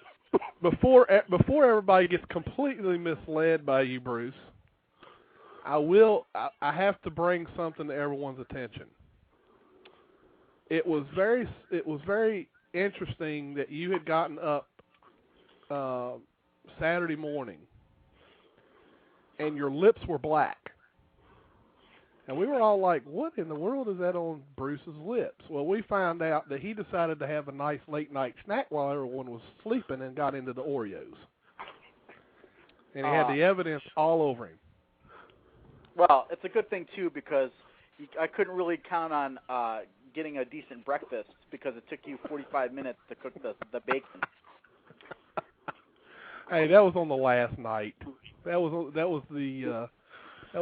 S3: before everybody gets completely misled by you, Bruce, I have to bring something to everyone's attention. It was very interesting that you had gotten up Saturday morning and your lips were black. And we were all like, what in the world is that on Bruce's lips? Well, we found out that he decided to have a nice late-night snack while everyone was sleeping and got into the Oreos. And he had the evidence all over him.
S10: Well, it's a good thing, too, because I couldn't really count on getting a decent breakfast because it took you 45 minutes to cook the bacon.
S3: Hey, that was on the last night. That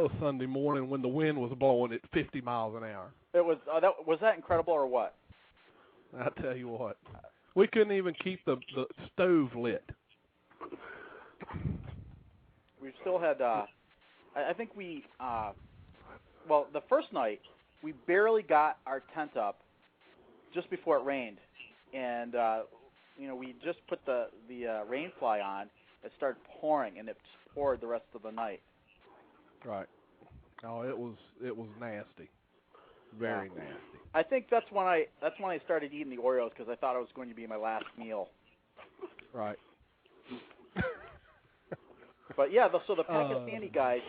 S3: was Sunday morning when the wind was blowing at 50 miles an hour.
S10: It was was that incredible or what?
S3: I tell you what, we couldn't even keep the stove lit.
S10: We still had. I think we. Well, the first night we barely got our tent up just before it rained, and we just put the rain fly on. It started pouring, and it just poured the rest of the night.
S3: Right. Oh, it was nasty. Very nasty.
S10: I think that's when I started eating the Oreos because I thought it was going to be my last meal.
S3: Right.
S10: But yeah, so the Pakistani guys.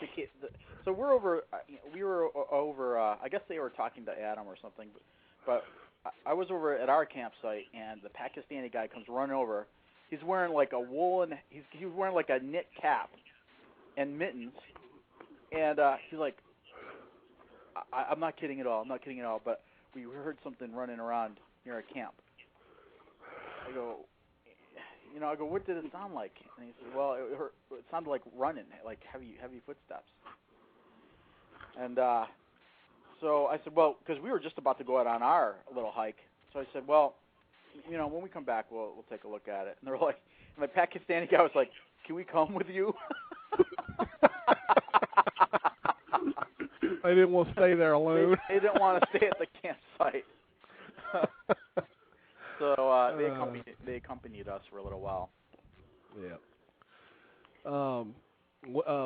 S10: So we were over. I guess they were talking to Adam or something. But I was over at our campsite, and the Pakistani guy comes running over. He's wearing like a woolen. He was wearing like a knit cap and mittens. And he's like, I'm not kidding at all. But we heard something running around near our camp. I go, what did it sound like? And he said, well, it sounded like running, like heavy footsteps. And so I said, well, because we were just about to go out on our little hike. So I said, well, when we come back, we'll take a look at it. And they're like, and my Pakistani guy was like, can we come with you?
S3: They didn't want to stay there alone.
S10: They didn't want to stay at the campsite. So they accompanied us for a little while.
S3: Yeah.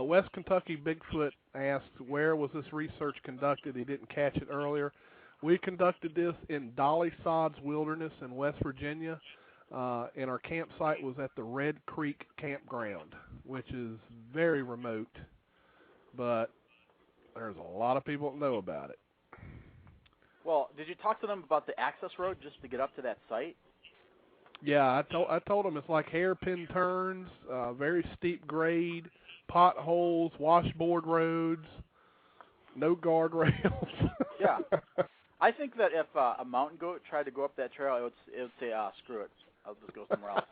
S3: West Kentucky Bigfoot asked, where was this research conducted? He didn't catch it earlier. We conducted this in Dolly Sod's Wilderness in West Virginia, and our campsite was at the Red Creek Campground, which is very remote, but there's a lot of people that know about it.
S10: Well, did you talk to them about the access road just to get up to that site?
S3: Yeah, I told them it's like hairpin turns, very steep grade, potholes, washboard roads, no guardrails.
S10: Yeah. I think that if a mountain goat tried to go up that trail, it would say, screw it, I'll just go somewhere else.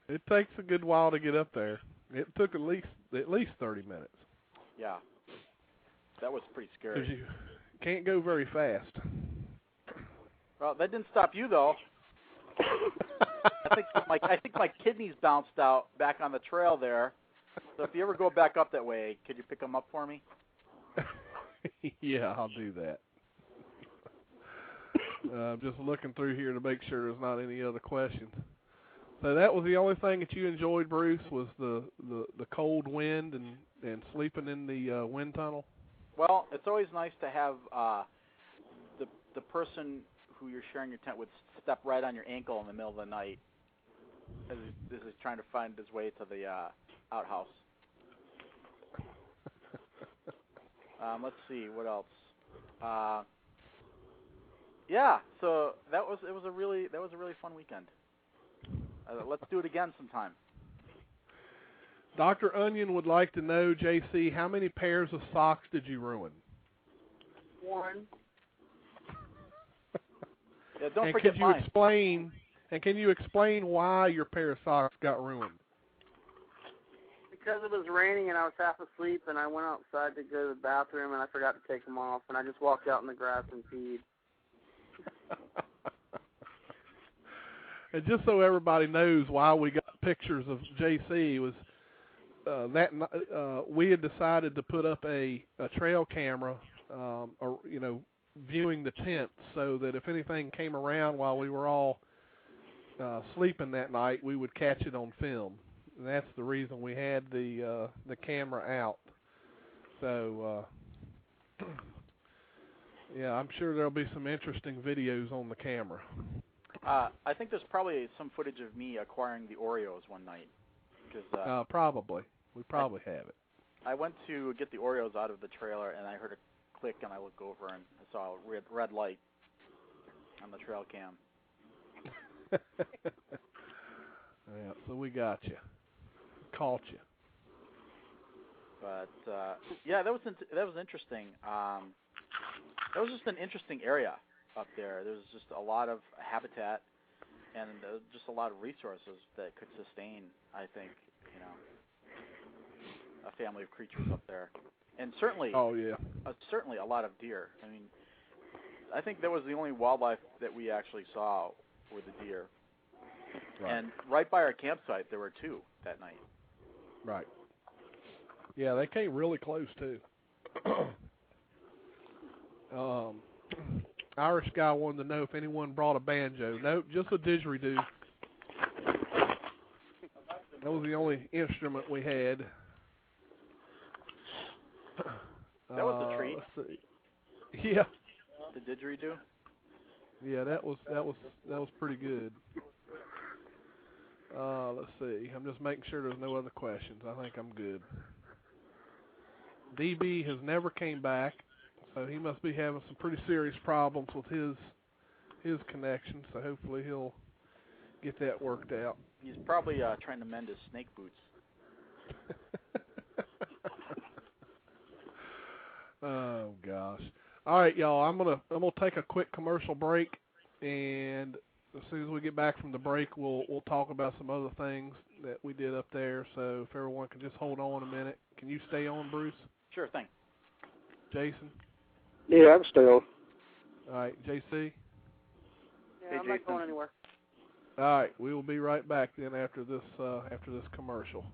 S3: It takes a good while to get up there. It took at least 30 minutes.
S10: Yeah. That was pretty scary.
S3: 'Cause you can't go very fast.
S10: Well, that didn't stop you, though. I think my kidneys bounced out back on the trail there. So if you ever go back up that way, could you pick them up for me?
S3: Yeah, I'll do that. I'm just looking through here to make sure there's not any other questions. So that was the only thing that you enjoyed, Bruce, was the cold wind and sleeping in the wind tunnel? Well,
S10: it's always nice to have the person who you're sharing your tent with step right on your ankle in the middle of the night as he's trying to find his way to the outhouse. Let's see, what else? Yeah, so that was a really fun weekend. Let's do it again sometime.
S3: Dr. Onion would like to know, JC, how many pairs of socks did you ruin?
S5: One.
S10: Don't forget mine.
S3: Can you explain why your pair of socks got ruined?
S5: because it was raining and I was half asleep, and I went outside to go to the bathroom, and I forgot to take them off, and I just walked out in the grass and peed.
S3: And just so everybody knows why we got pictures of JC was we had decided to put up a trail camera, or, viewing the tents, so that if anything came around while we were all sleeping that night, we would catch it on film. And that's the reason we had the camera out. So yeah, I'm sure there'll be some interesting videos on the camera.
S10: I think there's probably some footage of me acquiring the Oreos one night. Cause,
S3: probably. We probably have it.
S10: I went to get the Oreos out of the trailer, and I heard a click, and I looked over, and I saw a red light on the trail cam.
S3: Yeah, so we got you. Caught you.
S10: But, yeah, that was interesting. That was just an interesting area up there. There was just a lot of habitat and just a lot of resources that could sustain, I think, a family of creatures up there. And certainly, certainly a lot of deer. I mean, I think that was the only wildlife that we actually saw were the deer. Right. And right by our campsite, there were two that night.
S3: Right. Yeah, they came really close, too. Irish guy wanted to know if anyone brought a banjo. Nope, just a didgeridoo. That was the only instrument we had.
S10: That was a treat.
S3: Let's see. Yeah.
S10: The didgeridoo?
S3: Yeah, that was pretty good. Let's see. I'm just making sure there's no other questions. I think I'm good. DB has never came back, so he must be having some pretty serious problems with his connection, so hopefully he'll get that worked out.
S10: He's probably trying to mend his snake boots.
S3: Oh gosh. All right, y'all, I'm gonna take a quick commercial break, and as soon as we get back from the break, we'll talk about some other things that we did up there. So if everyone can just hold on a minute. Can you stay on, Bruce?
S10: Sure thing.
S3: Jason?
S7: Yeah, I'm still on.
S3: All right, JC?
S5: Yeah, I'm not going anywhere.
S3: All right, we will be right back then after this commercial.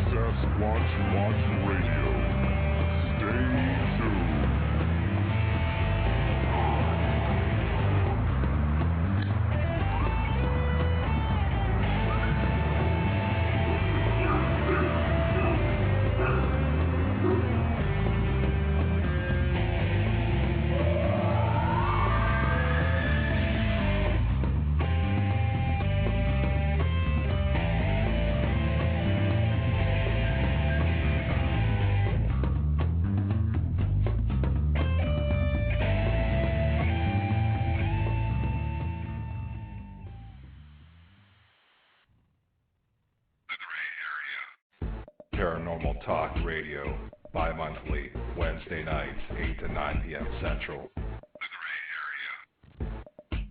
S2: Sasquatch Watch Radio. Stay tuned. Paranormal Talk Radio, bi-monthly, Wednesday nights, 8 to 9 p.m. Central.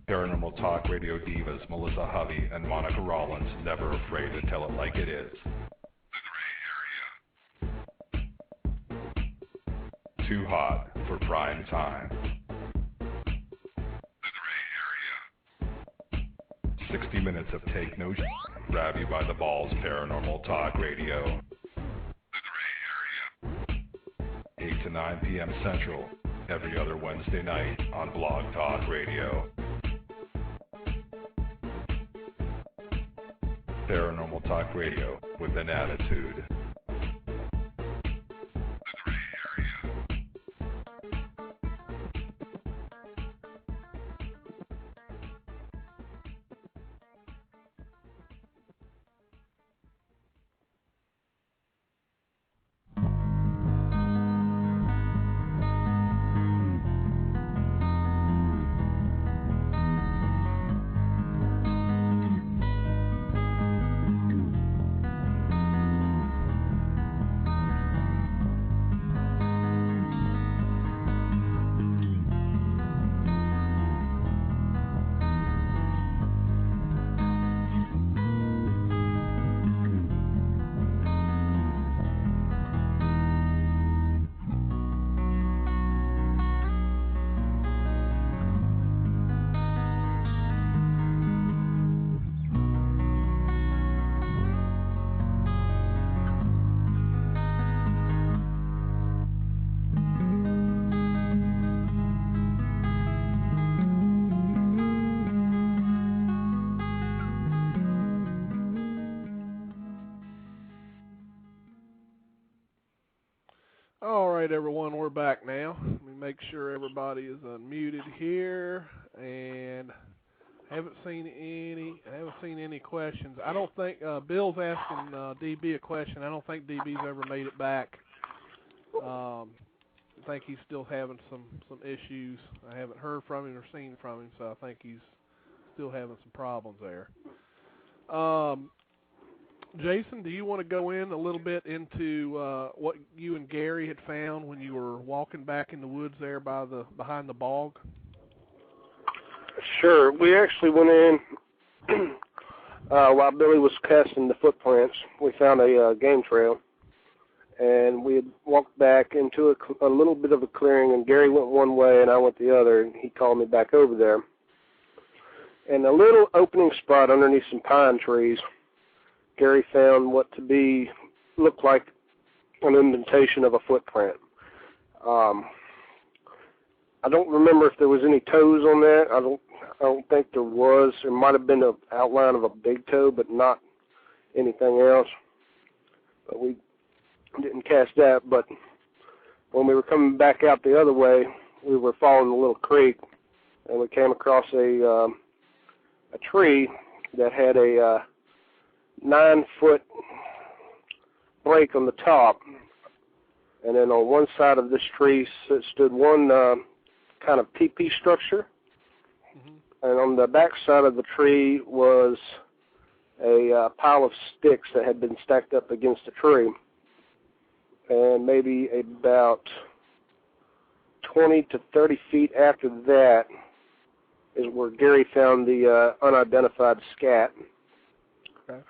S2: Paranormal Talk Radio divas Melissa Hovey and Monica Rollins, never afraid to tell it like it is. Too hot for prime time. 60 minutes of take no shit, grab you by the balls. Paranormal Talk Radio. 8 to 9 p.m. Central, every other Wednesday night on Blog Talk Radio. Paranormal Talk Radio with an attitude.
S3: All right, everyone, we're back now. Let me make sure everybody is unmuted here, and I haven't seen any questions. I don't think Bill's asking DB a question. I don't think DB's ever made it back. I think he's still having some issues. I haven't heard from him or seen from him, so I think he's still having some problems there. Jason, do you want to go in a little bit into what you and Gary had found when you were walking back in the woods there behind the bog?
S7: Sure. We actually went in while Billy was casting the footprints. We found a game trail, and we had walked back into a little bit of a clearing, and Gary went one way and I went the other, and he called me back over there. And a little opening spot underneath some pine trees, Gary found what looked like an indentation of a footprint. I don't remember if there was any toes on that. I don't think there was. There might have been an outline of a big toe, but not anything else. But we didn't cast that. But when we were coming back out the other way, we were following a little creek, and we came across a tree that had a 9-foot break on the top, and then on one side of this tree stood one kind of teepee structure, and on the back side of the tree was a pile of sticks that had been stacked up against the tree, and maybe about 20 to 30 feet after that is where Gary found the unidentified scat.
S3: Okay.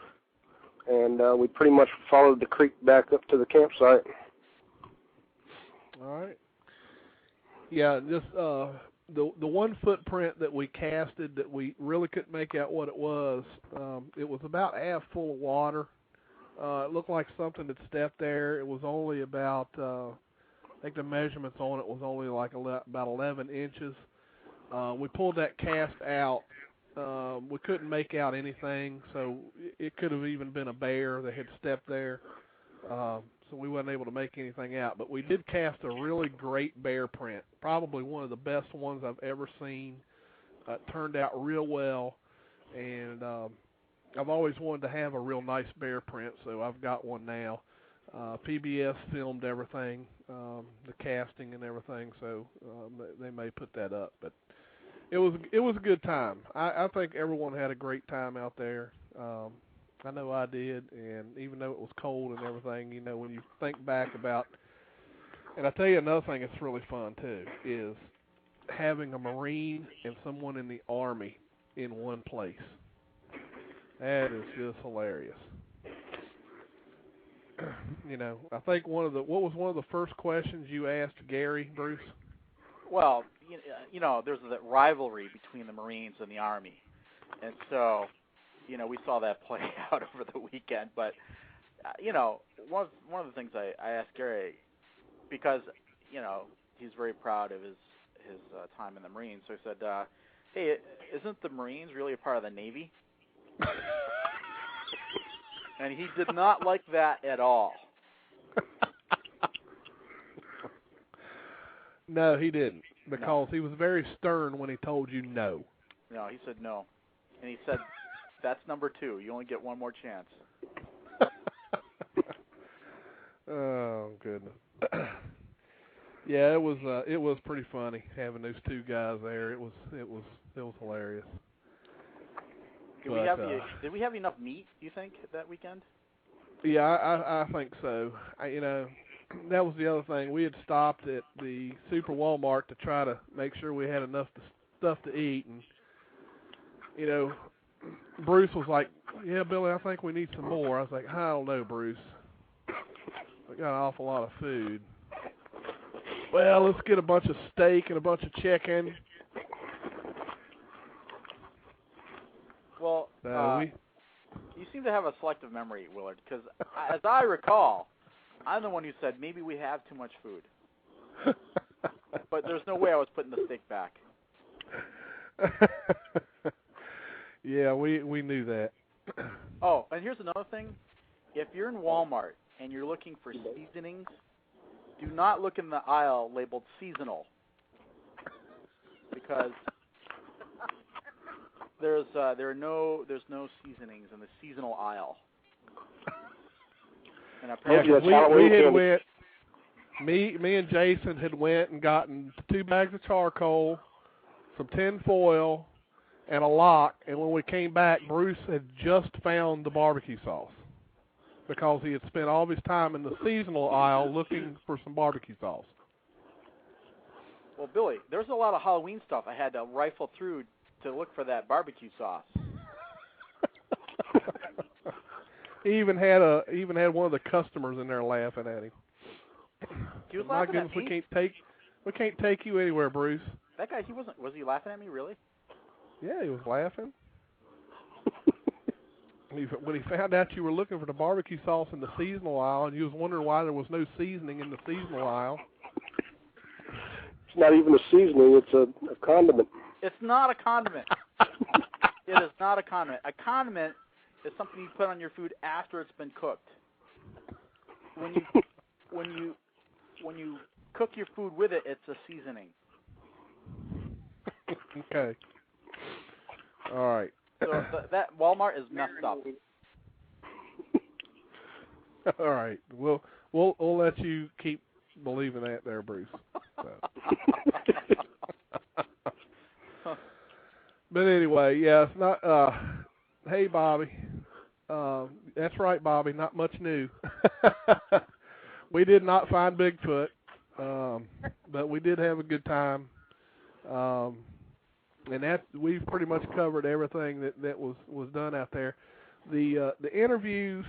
S7: And we pretty much followed the creek back up to the campsite.
S3: All right. Yeah, just the one footprint that we casted that we really couldn't make out what it was about half full of water. It looked like something had stepped there. It was only about, I think the measurements on it was only like about 11 inches. We pulled that cast out. We couldn't make out anything, so it could have even been a bear that had stepped there. So we wasn't able to make anything out. But we did cast a really great bear print, probably one of the best ones I've ever seen. It turned out real well, and I've always wanted to have a real nice bear print, so I've got one now. PBS filmed everything, the casting and everything, so they may put that up. But it was a good time. I think everyone had a great time out there. I know I did, and even though it was cold and everything, you know, when you think back about, and I tell you another thing that's really fun too, is having a Marine and someone in the Army in one place. That is just hilarious. You know, I think what was one of the first questions you asked Gary, Bruce?
S10: Well, you know, there's that rivalry between the Marines and the Army, and so, you know, we saw that play out over the weekend. But, you know, one of the things I asked Gary, because, you know, he's very proud of his time in the Marines, so I said, hey, isn't the Marines really a part of the Navy? And he did not like that at all.
S3: No, he didn't, because he was very stern when he told you no.
S10: No, he said no. And he said, that's number 2. You only get one more chance.
S3: Oh, goodness. Yeah, it was pretty funny having those two guys there. It was hilarious.
S10: Did we have enough meat, you think, that weekend?
S3: Yeah, I think so. You know, that was the other thing. We had stopped at the Super Walmart to try to make sure we had enough stuff to eat, and, you know, Bruce was like, yeah, Billy, I think we need some more. I was like, I don't know, Bruce. We got an awful lot of food. Well, let's get a bunch of steak and a bunch of chicken.
S10: Well, you seem to have a selective memory, Willard, because as I recall, I'm the one who said maybe we have too much food. But there's no way I was putting the steak back.
S3: Yeah, we knew that.
S10: Oh, and here's another thing. If you're in Walmart and you're looking for seasonings, do not look in the aisle labeled seasonal, because there's no seasonings in the seasonal aisle. And apparently
S3: we had went. Me and Jason had went and gotten 2 bags of charcoal, some tin foil, and a lock. And when we came back, Bruce had just found the barbecue sauce because he had spent all of his time in the seasonal aisle looking for some barbecue sauce.
S10: Well, Billy, there's a lot of Halloween stuff I had to rifle through to look for that barbecue sauce.
S3: He even had one of the customers in there laughing at him.
S10: He was
S3: My
S10: laughing
S3: goodness,
S10: at me?
S3: we can't take you anywhere, Bruce.
S10: That guy, was he laughing at me, really?
S3: Yeah, he was laughing. When he found out you were looking for the barbecue sauce in the seasonal aisle, and you was wondering why there was no seasoning in the seasonal aisle.
S7: It's not even a seasoning, it's a condiment.
S10: It's not a condiment. It is not a condiment. A condiment is something you put on your food after it's been cooked. When you cook your food with it, it's a seasoning.
S3: Okay. All right.
S10: So that Walmart is messed up.
S3: All right. We'll let you keep believing that there, Bruce. So. But anyway, yeah, it's not. Hey, Bobby. That's right, Bobby. Not much new. We did not find Bigfoot, but we did have a good time. And that we've pretty much covered everything that was done out there. The interviews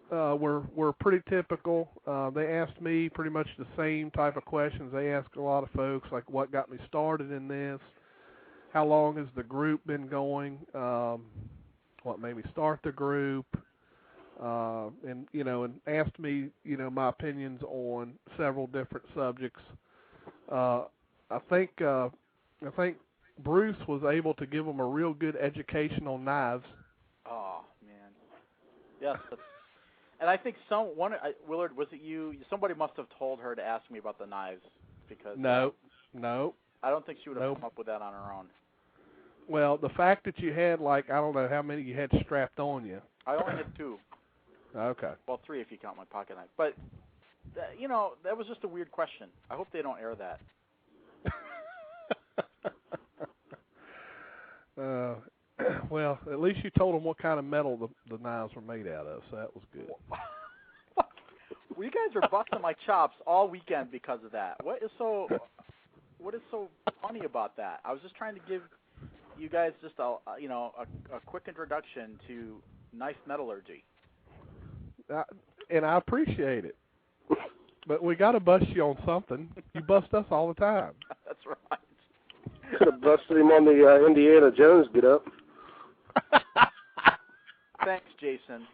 S3: were pretty typical. They asked me pretty much the same type of questions they ask a lot of folks, like what got me started in this, how long has the group been going, what made me start the group, and asked me my opinions on several different subjects. I think Bruce was able to give them a real good education on knives.
S10: Oh man, yes. And I think Willard, was it you? Somebody must have told her to ask me about the knives because
S3: no.
S10: I don't think she would have come up with that on her own.
S3: Well, the fact that you had I don't know how many you had strapped on you.
S10: I only had 2.
S3: Okay.
S10: Well, 3 if you count my pocket knife. But that was just a weird question. I hope they don't air that.
S3: Well, at least you told them what kind of metal the knives were made out of, so that was good.
S10: Well, you guys were busting my chops all weekend because of that. What is so funny about that? I was just trying to give you guys just a quick introduction to nice metallurgy.
S3: And I appreciate it. But we got to bust you on something. You bust us all the time.
S10: That's right.
S7: Could have busted him on the Indiana Jones get up.
S10: Thanks, Jason.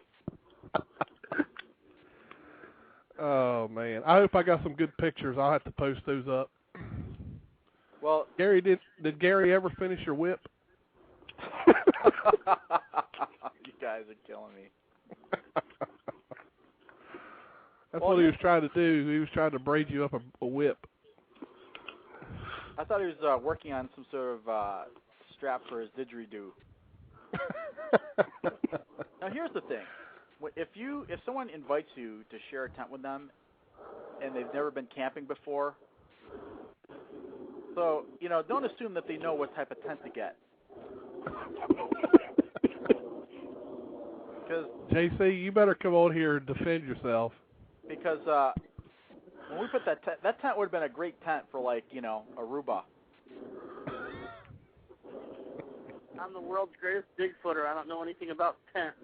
S3: Oh man, I hope I got some good pictures. I'll have to post those up.
S10: Well,
S3: Gary, did Gary ever finish your whip?
S10: You guys are killing me.
S3: That's what he was trying to do. He was trying to braid you up a whip.
S10: I thought he was working on some sort of strap for his didgeridoo. Now here's the thing: if someone invites you to share a tent with them, and they've never been camping before, so don't assume that they know what type of tent to get. Because
S3: JC, you better come on here and defend yourself.
S10: Because when we put that tent would have been a great tent for Aruba.
S5: I'm the world's greatest Bigfooter. I don't know anything about tents.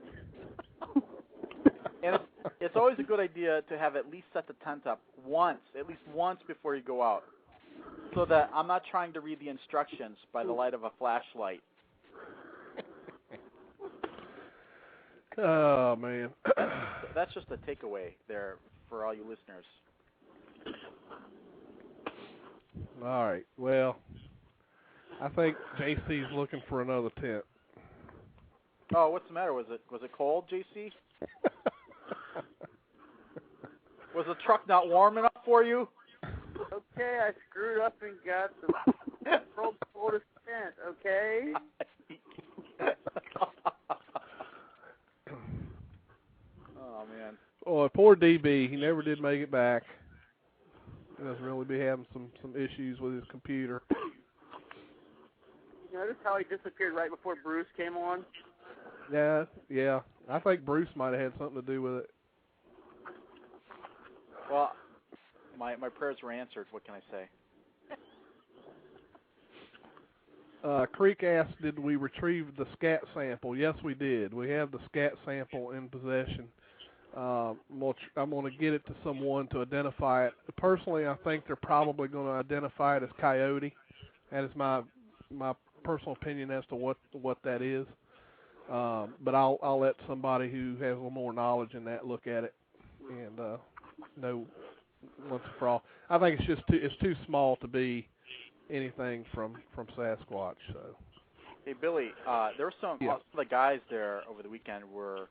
S10: And it's always a good idea to have at least set the tent up at least once before you go out, so that I'm not trying to read the instructions by the light of a flashlight.
S3: Oh man,
S10: that's just a takeaway there for all you listeners.
S3: All right. Well, I think JC's looking for another tent.
S10: Oh, what's the matter? Was it cold, JC? Was the truck not warm enough for you?
S5: Okay, I screwed up and got the world's oldest tent, okay?
S10: Oh, man.
S3: Oh, poor DB. He never did make it back. He doesn't really be having some issues with his computer.
S5: You notice how he disappeared right before Bruce came on?
S3: Yeah. I think Bruce might have had something to do with it.
S10: Well, my prayers were answered. What can I say?
S3: Creek asked, did we retrieve the scat sample? Yes, we did. We have the scat sample in possession. I'm going to get it to someone to identify it. Personally, I think they're probably going to identify it as coyote. That is my personal opinion as to what that is. But I'll let somebody who has a little more knowledge in that look at it and know once and for all. I think it's too small to be anything from Sasquatch. So.
S10: Hey, Billy, there were some of the guys there over the weekend were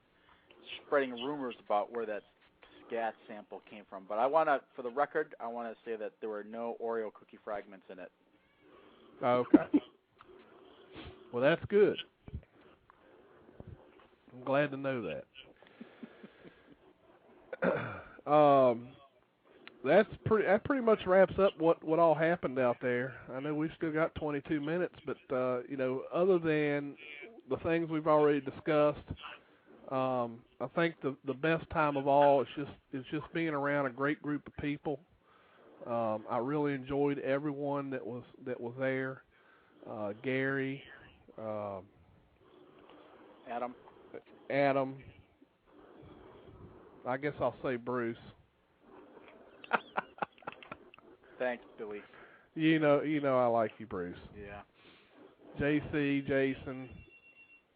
S10: spreading rumors about where that scat sample came from. But for the record, I want to say that there were no Oreo cookie fragments in it.
S3: Okay. Well, that's good. I'm glad to know that. That pretty much wraps up what all happened out there. I know we've still got 22 minutes, but other than the things we've already discussed, I think the best time of all is just being around a great group of people. I really enjoyed everyone that was there. Gary, Adam. I guess I'll say Bruce.
S10: Thanks, Billy.
S3: You know I like you, Bruce.
S10: Yeah.
S3: JC, Jason,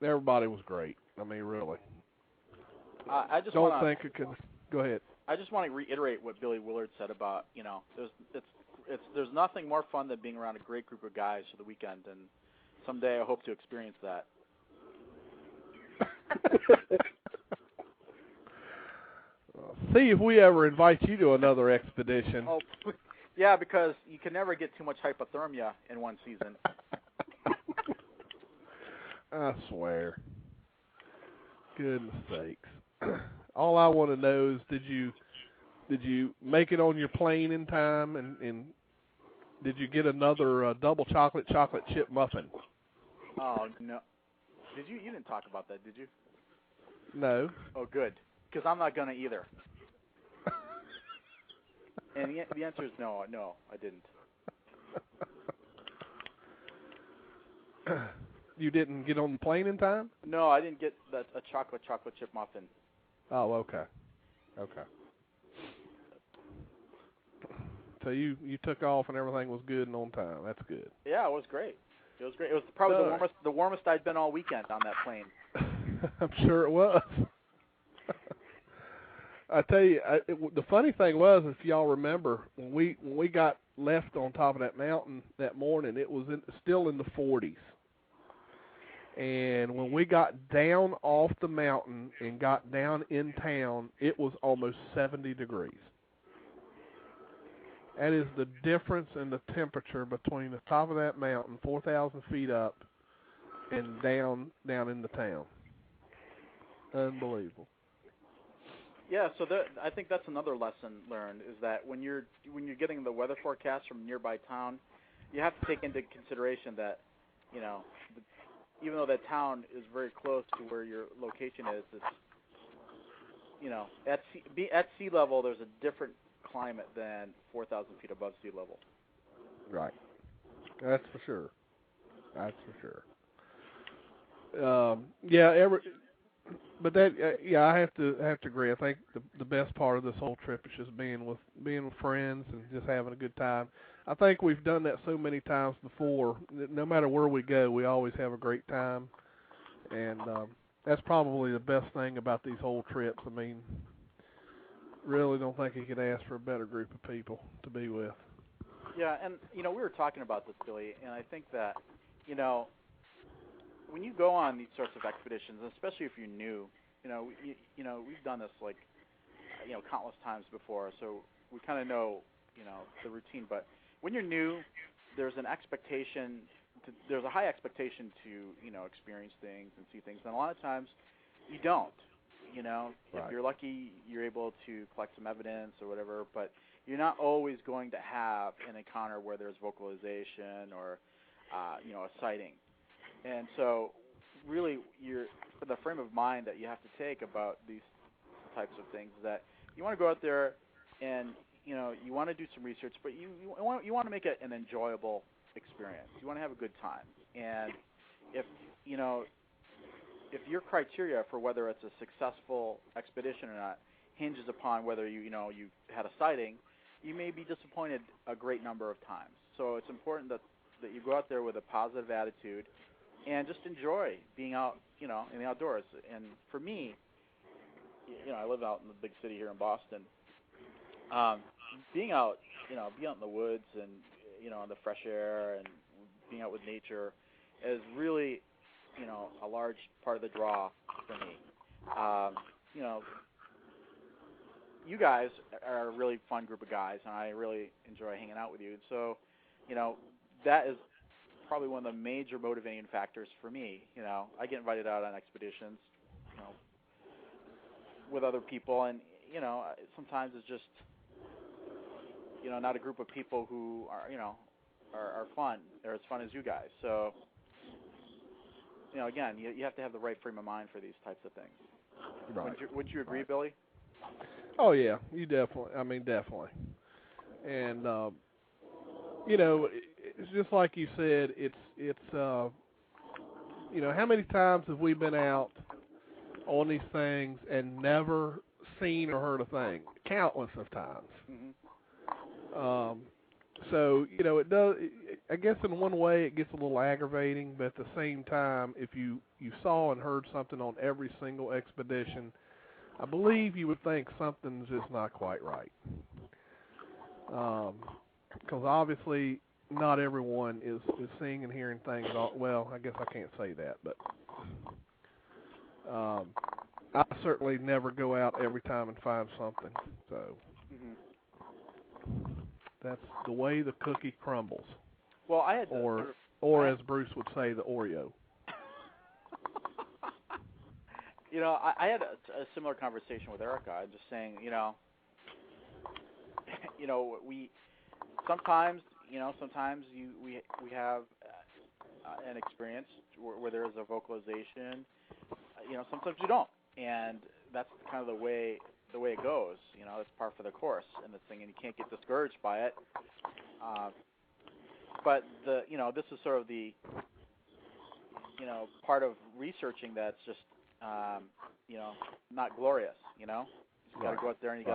S3: everybody was great. I mean, really.
S10: I just
S3: don't think it could. Go ahead.
S10: I just want to reiterate what Billy Willard said about there's nothing more fun than being around a great group of guys for the weekend, and someday I hope to experience that.
S3: See if we ever invite you to another expedition.
S10: Oh, yeah, because you can never get too much hypothermia in one season.
S3: I swear. Goodness sakes. All I want to know is did you make it on your plane in time, and did you get another double chocolate chip muffin?
S10: Oh, no. Did you? You didn't talk about that, did you?
S3: No.
S10: Oh, good. Because I'm not going to either. And the answer is no, I didn't.
S3: You didn't get on the plane in time?
S10: No, I didn't get a chocolate chip muffin.
S3: Oh, okay. So you took off and everything was good and on time. That's good.
S10: Yeah, it was great. It was probably the warmest I'd been all weekend on that plane.
S3: I'm sure it was. I tell you, the funny thing was, if y'all remember, when we got left on top of that mountain that morning, it was still in the 40s. And when we got down off the mountain and got down in town, it was almost 70 degrees. That is the difference in the temperature between the top of that mountain, 4,000 feet up, and down in the town. Unbelievable.
S10: Yeah, so I think that's another lesson learned is that when you're getting the weather forecast from a nearby town, you have to take into consideration that, even though that town is very close to where your location is, it's, at sea level, there's a different climate than 4,000 feet above sea level.
S3: Right. That's for sure. But that, I have to agree. I think the best part of this whole trip is just being with friends and just having a good time. I think we've done that so many times before. No matter where we go, we always have a great time, and that's probably the best thing about these whole trips. I mean, really don't think you could ask for a better group of people to be with.
S10: Yeah, and we were talking about this, Billy, and I think that when you go on these sorts of expeditions, especially if you're new, we've done this countless times before, so we kind of know the routine. But when you're new, there's an expectation. There's a high expectation to experience things and see things, and a lot of times you don't. If you're lucky, you're able to collect some evidence or whatever, but you're not always going to have an encounter where there's vocalization or a sighting. And so really the frame of mind that you have to take about these types of things is that you want to go out there and you want to do some research, but you want to make it an enjoyable experience. You want to have a good time. And if your criteria for whether it's a successful expedition or not hinges upon whether you had a sighting, you may be disappointed a great number of times. So it's important that you go out there with a positive attitude and just enjoy being out, in the outdoors. And for me, I live out in the big city here in Boston. Being out, be out in the woods and in the fresh air and being out with nature is really, a large part of the draw for me. You guys are a really fun group of guys, and I really enjoy hanging out with you. So, that is probably one of the major motivating factors for me. I get invited out on expeditions, with other people, and sometimes it's just, not a group of people who are fun or as fun as you guys. So, again, you have to have the right frame of mind for these types of things.
S3: Right.
S10: Would you agree, Billy?
S3: Oh yeah, you definitely. I mean, definitely. And it's just like you said. It's how many times have we been out on these things and never seen or heard a thing? Countless of times.
S10: Mm-hmm.
S3: So it does. I guess in one way it gets a little aggravating, but at the same time, if you saw and heard something on every single expedition, I believe you would think something's just not quite right. Because obviously not everyone is seeing and hearing things. Well, I guess I can't say that, but I certainly never go out every time and find something. So that's the way the cookie crumbles.
S10: Well, I had
S3: or as Bruce would say, the Oreo.
S10: I had a similar conversation with Erica. I'm just saying, we sometimes we have an experience where there is a vocalization. Sometimes you don't, and that's kind of the way it goes. It's par for the course in this thing, and you can't get discouraged by it. But this is sort of the part of researching that's just not glorious. You got to go out there and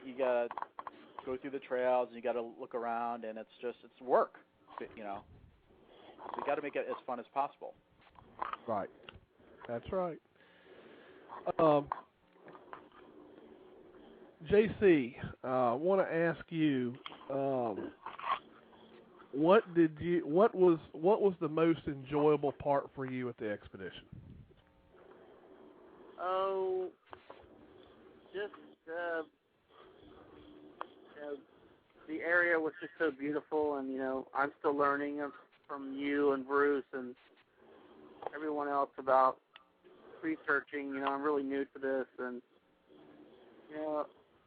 S10: you gotta go through the trails and you got to look around, and it's work. So you got to make it as fun as possible.
S3: Right. That's right. JC, I want to ask you, what was the most enjoyable part for you at the expedition?
S5: Oh, just the area was just so beautiful, and I'm still learning from you and Bruce and everyone else about researching. I'm really new to this, and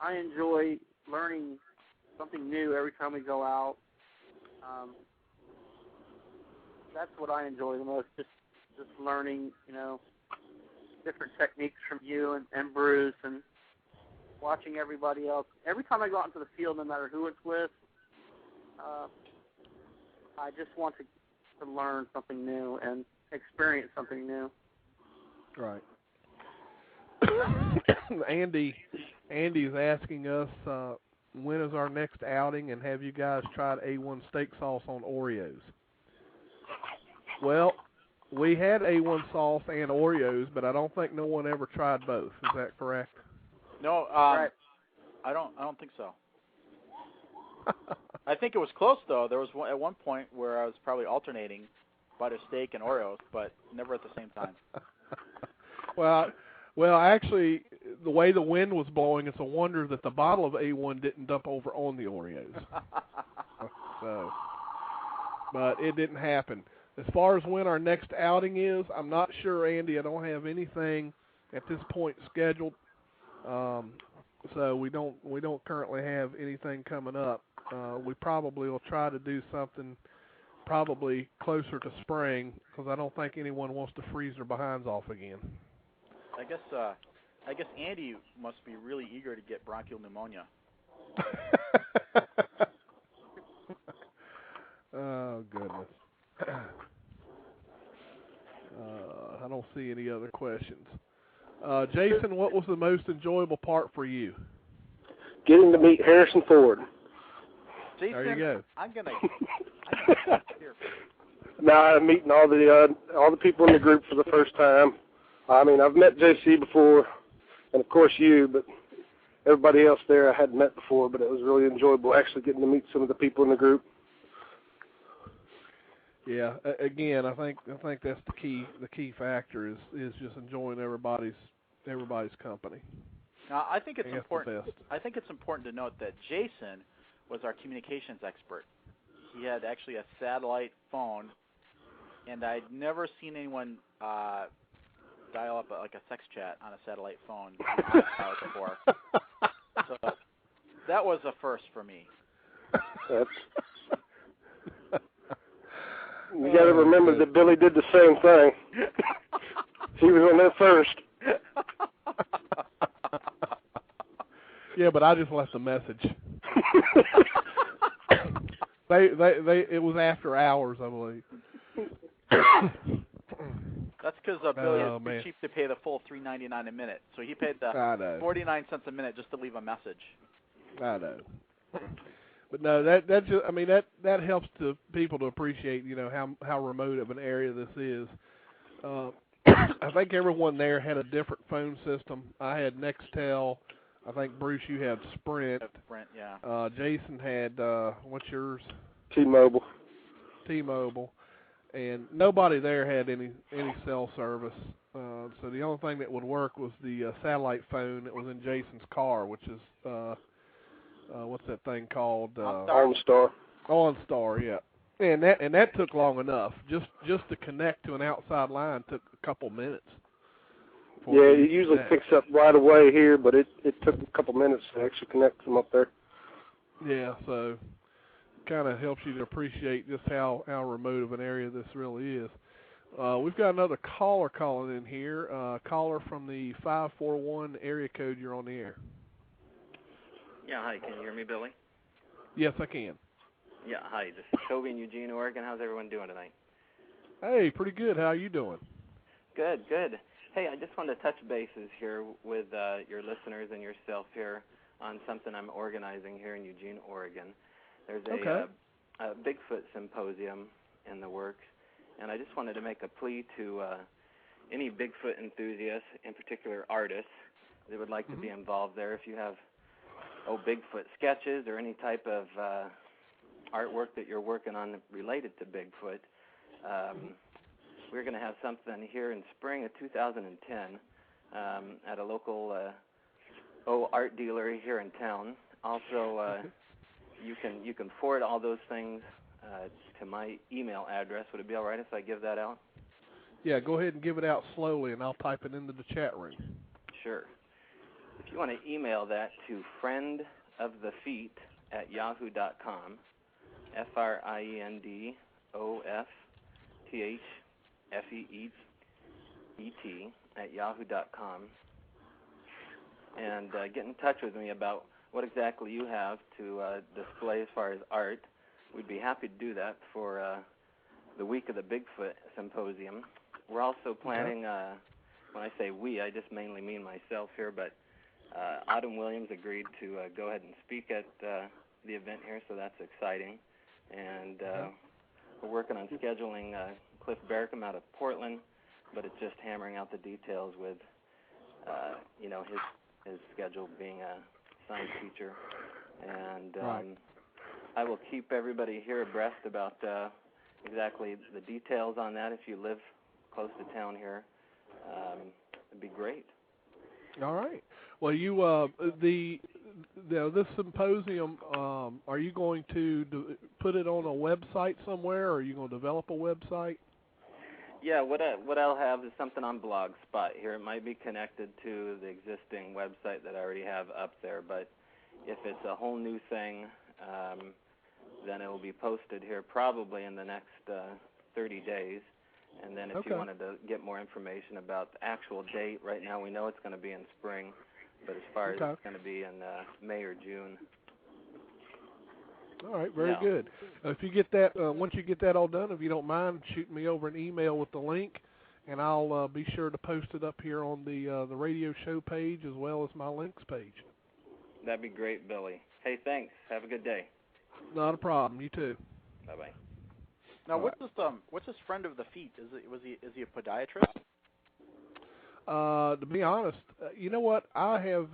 S5: I enjoy learning something new every time we go out. That's what I enjoy the most, just learning, different techniques from you and Bruce, and watching everybody else. Every time I go out into the field, no matter who it's with, I just want to learn something new and experience something new.
S3: Right. Andy's asking us, when is our next outing, and have you guys tried A1 steak sauce on Oreos? Well, we had A1 sauce and Oreos, but I don't think no one ever tried both. Is that correct?
S10: No,
S5: right.
S10: I don't think so. I think it was close, though. There was at one point where I was probably alternating butter steak and Oreos, but never at the same time.
S3: Well, actually, the way the wind was blowing, it's a wonder that the bottle of A1 didn't dump over on the Oreos. So, but it didn't happen. As far as when our next outing is, I'm not sure, Andy. I don't have anything at this point scheduled. So we don't currently have anything coming up. We probably will try to do something probably closer to spring, because I don't think anyone wants to freeze their behinds off again.
S10: I guess Andy must be really eager to get bronchial pneumonia.
S3: Oh, goodness. I don't see any other questions. Jason, what was the most enjoyable part for you?
S7: Getting to meet Harrison Ford.
S10: Jason,
S3: there you go.
S10: I'm gonna here.
S7: Now I'm meeting all the people in the group for the first time. I mean, I've met JC before, and of course you, but everybody else there I hadn't met before. But it was really enjoyable actually getting to meet some of the people in the group.
S3: Yeah, again, I think that's the key factor is just enjoying everybody's company.
S10: Now, I think it's important. I think it's important to note that Jason was our communications expert. He had actually a satellite phone, and I'd never seen anyone dial up like a sex chat on a satellite phone before. So that was a first for me.
S7: You got to remember that Billy did the same thing. He was on there first.
S3: Yeah, but I just left a message. It was after hours, I believe.
S10: That's because Billy is too cheap to pay the full $3.99 a minute, so he paid the 49 cents a minute just to leave a message.
S3: I know. But no, that helps to people to appreciate, how remote of an area this is. I think everyone there had a different phone system. I had Nextel. I think Bruce, you had Sprint.
S10: Sprint, yeah.
S3: Jason had what's yours?
S7: T-Mobile.
S3: T-Mobile, and nobody there had any cell service. So the only thing that would work was the satellite phone that was in Jason's car, which is what's that thing called?
S7: OnStar.
S3: OnStar, yeah. And that took long enough. Just to connect to an outside line took a couple minutes.
S7: Yeah, it usually picks up right away here, but it took a couple minutes to actually connect them up there.
S3: Yeah, so kind of helps you to appreciate just how remote of an area this really is. We've got another caller calling in here. Caller from the 541 area code. You're on the air.
S11: Yeah, hi. Can you hear me, Billy?
S3: Yes, I can.
S11: Yeah, hi. This is Toby in Eugene, Oregon. How's everyone doing tonight?
S3: Hey, pretty good. How are you doing?
S11: Good. Hey, I just wanted to touch bases here with your listeners and yourself here on something I'm organizing here in Eugene, Oregon. There's a Bigfoot symposium in the works, and I just wanted to make a plea to any Bigfoot enthusiasts, in particular artists, that would like to be involved there. If you have Bigfoot sketches or any type of artwork that you're working on related to Bigfoot, we're going to have something here in spring of 2010 at a local art dealer here in town. Also, you can forward all those things to my email address. Would it be all right if I give that out?
S3: Yeah, go ahead and give it out slowly, and I'll type it into the chat room.
S11: Sure. If you want to email that to friendofthefeet@yahoo.com, friendofthefeet@yahoo.com, and get in touch with me about what exactly you have to display as far as art. We'd be happy to do that for the week of the Bigfoot Symposium. We're also planning, when I say we, I just mainly mean myself here, but Autumn Williams agreed to go ahead and speak at the event here, so that's exciting. And we're working on scheduling Cliff Barrickham out of Portland, but it's just hammering out the details with, his schedule being a science teacher. And I will keep everybody here abreast about exactly the details on that. If you live close to town here, it'd be great.
S3: All right. Well, you this symposium, are you going to put it on a website somewhere, or are you going to develop a website?
S11: Yeah, what I'll have is something on Blogspot here. It might be connected to the existing website that I already have up there, but if it's a whole new thing, then it will be posted here probably in the next 30 days. And then if you wanted to get more information about the actual date, right now we know it's going to be in spring, but as far as it's going to be in May or June.
S3: All right, very good. If you get that, once you get that all done, if you don't mind, shoot me over an email with the link, and I'll be sure to post it up here on the radio show page as well as my links page.
S11: That'd be great, Billy. Hey, thanks. Have a good day.
S3: Not a problem. You too.
S11: Bye-bye.
S10: Now, what's this friend of the feet? Is he a podiatrist?
S3: To be honest, you know what? I have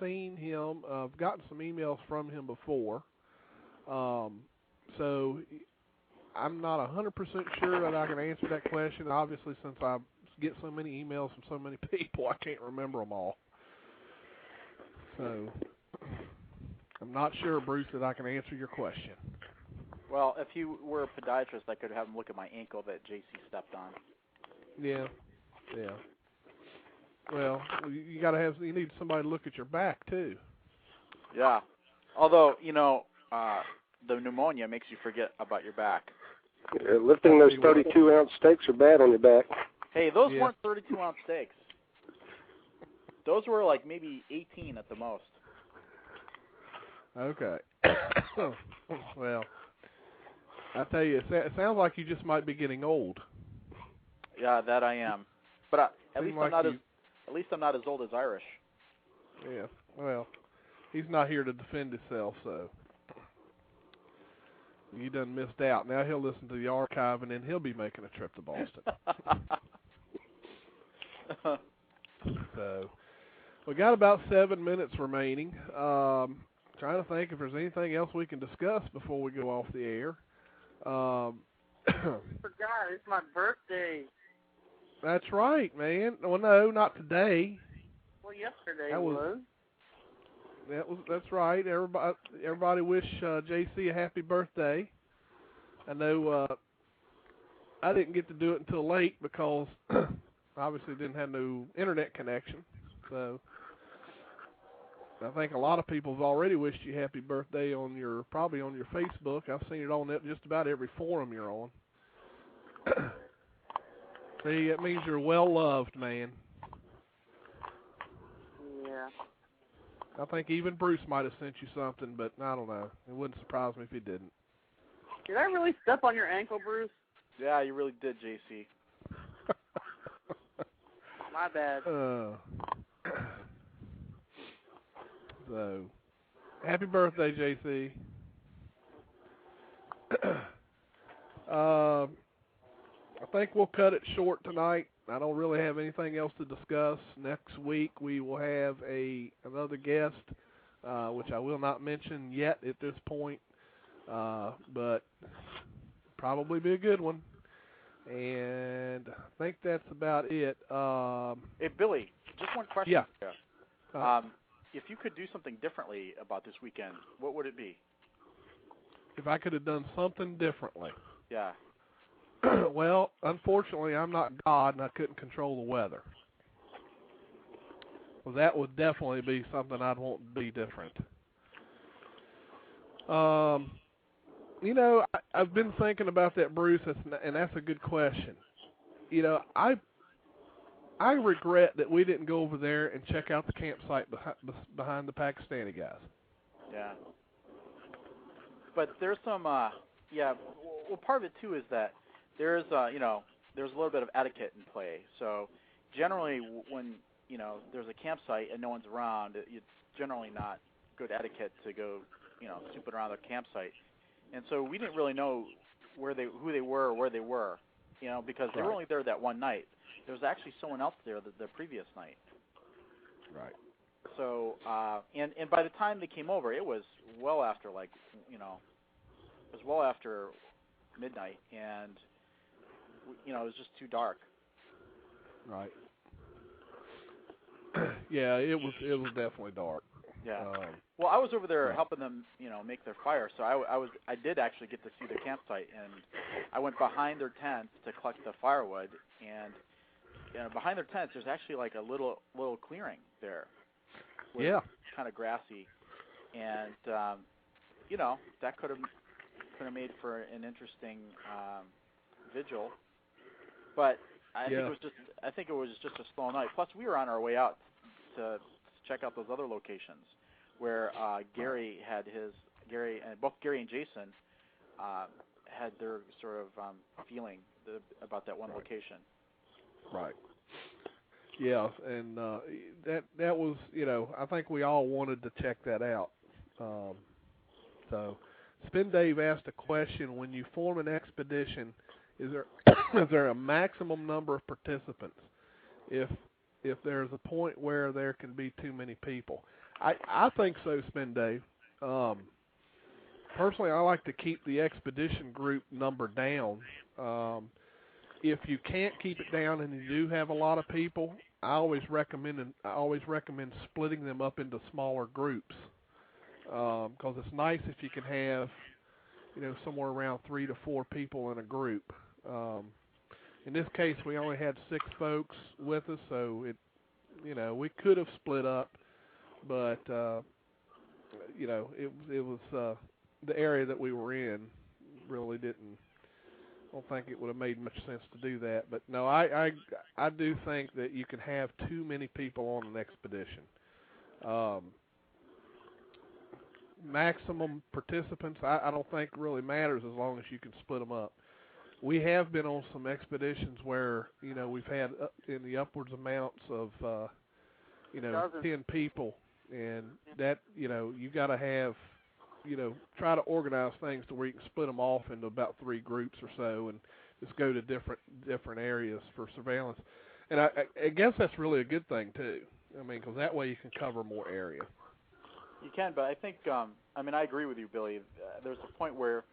S3: seen him. I've gotten some emails from him before. So I'm not 100% sure that I can answer that question. Obviously, since I get so many emails from so many people, I can't remember them all. So I'm not sure, Bruce, that I can answer your question.
S10: Well, if you were a podiatrist, I could have him look at my ankle that JC stepped on.
S3: Yeah. Well, you need somebody to look at your back too.
S10: Yeah. Although, the pneumonia makes you forget about your back.
S7: Lifting those 32-ounce steaks are bad on your back.
S10: Hey, those weren't 32-ounce steaks. Those were like maybe 18 at the most.
S3: Okay. Well, I tell you, it sounds like you just might be getting old.
S10: Yeah, that I am. But at least I'm not as old as Irish.
S3: Yeah. Well, he's not here to defend himself, so you done missed out. Now he'll listen to the archive, and then he'll be making a trip to Boston. So we got about 7 minutes remaining. Trying to think if there's anything else we can discuss before we go off the air.
S5: I forgot, it's my birthday.
S3: That's right, man. Well, no, not today.
S5: Well, yesterday was.
S3: That's right. Everybody wish JC a happy birthday. I know I didn't get to do it until late because obviously didn't have no internet connection. So I think a lot of people have already wished you happy birthday probably on your Facebook. I've seen it on just about every forum you're on. See, it means you're well loved, man.
S5: Yeah.
S3: I think even Bruce might have sent you something, but I don't know. It wouldn't surprise me if he didn't.
S5: Did I really step on your ankle, Bruce?
S10: Yeah, you really did, JC.
S5: My bad.
S3: So, happy birthday, JC. I think we'll cut it short tonight. I don't really have anything else to discuss. Next week we will have another guest, which I will not mention yet at this point, but probably be a good one. And I think that's about it.
S10: Hey, Billy, just one question.
S3: Yeah.
S10: If you could do something differently about this weekend, what would it be?
S3: If I could have done something differently.
S10: Yeah.
S3: Well, unfortunately, I'm not God, and I couldn't control the weather. Well, that would definitely be something I'd want to be different. I've been thinking about that, Bruce, and that's a good question. I regret that we didn't go over there and check out the campsite behind the Pakistani guys.
S10: Yeah. But there's some, well, part of it, too, is that there's a little bit of etiquette in play. So generally when, there's a campsite and no one's around, it's generally not good etiquette to go, snooping around the campsite. And so we didn't really know who they were or where they were, because they were only there that one night. There was actually someone else there the previous night.
S3: Right.
S10: So, and by the time they came over, it was well after, it was well after midnight, and, it was just too dark.
S3: Right. Yeah, it was definitely dark.
S10: Yeah. Well, I was over there helping them, make their fire. So I did actually get to see the campsite, and I went behind their tents to collect the firewood. And behind their tents, there's actually like a little clearing there.
S3: Yeah.
S10: Kind of grassy, and that could have made for an interesting vigil. But I think it was just a slow night. Plus, we were on our way out to check out those other locations where both Gary and Jason had their sort of feeling about that one location.
S3: Right. Yeah, and that was, I think we all wanted to check that out. So, Spin Dave asked a question: when you form an expedition, is there a maximum number of participants? If there's a point where there can be too many people, I think so, Spin Dave. Personally, I like to keep the expedition group number down. If you can't keep it down and you do have a lot of people, I always recommend splitting them up into smaller groups, because it's nice if you can have, somewhere around 3 to 4 people in a group. In this case, we only had 6 folks with us, so we could have split up, but it was the area that we were in really didn't. I don't think it would have made much sense to do that, but no, I do think that you can have too many people on an expedition. Maximum participants, I don't think really matters as long as you can split them up. We have been on some expeditions where we've had in the upwards amounts of 10 people, and that you got to have try to organize things to where you can split them off into about 3 groups or so, and just go to different areas for surveillance. And I guess that's really a good thing too. I mean, because that way you can cover more area.
S10: You can, but I think I agree with you, Billy. There's a point where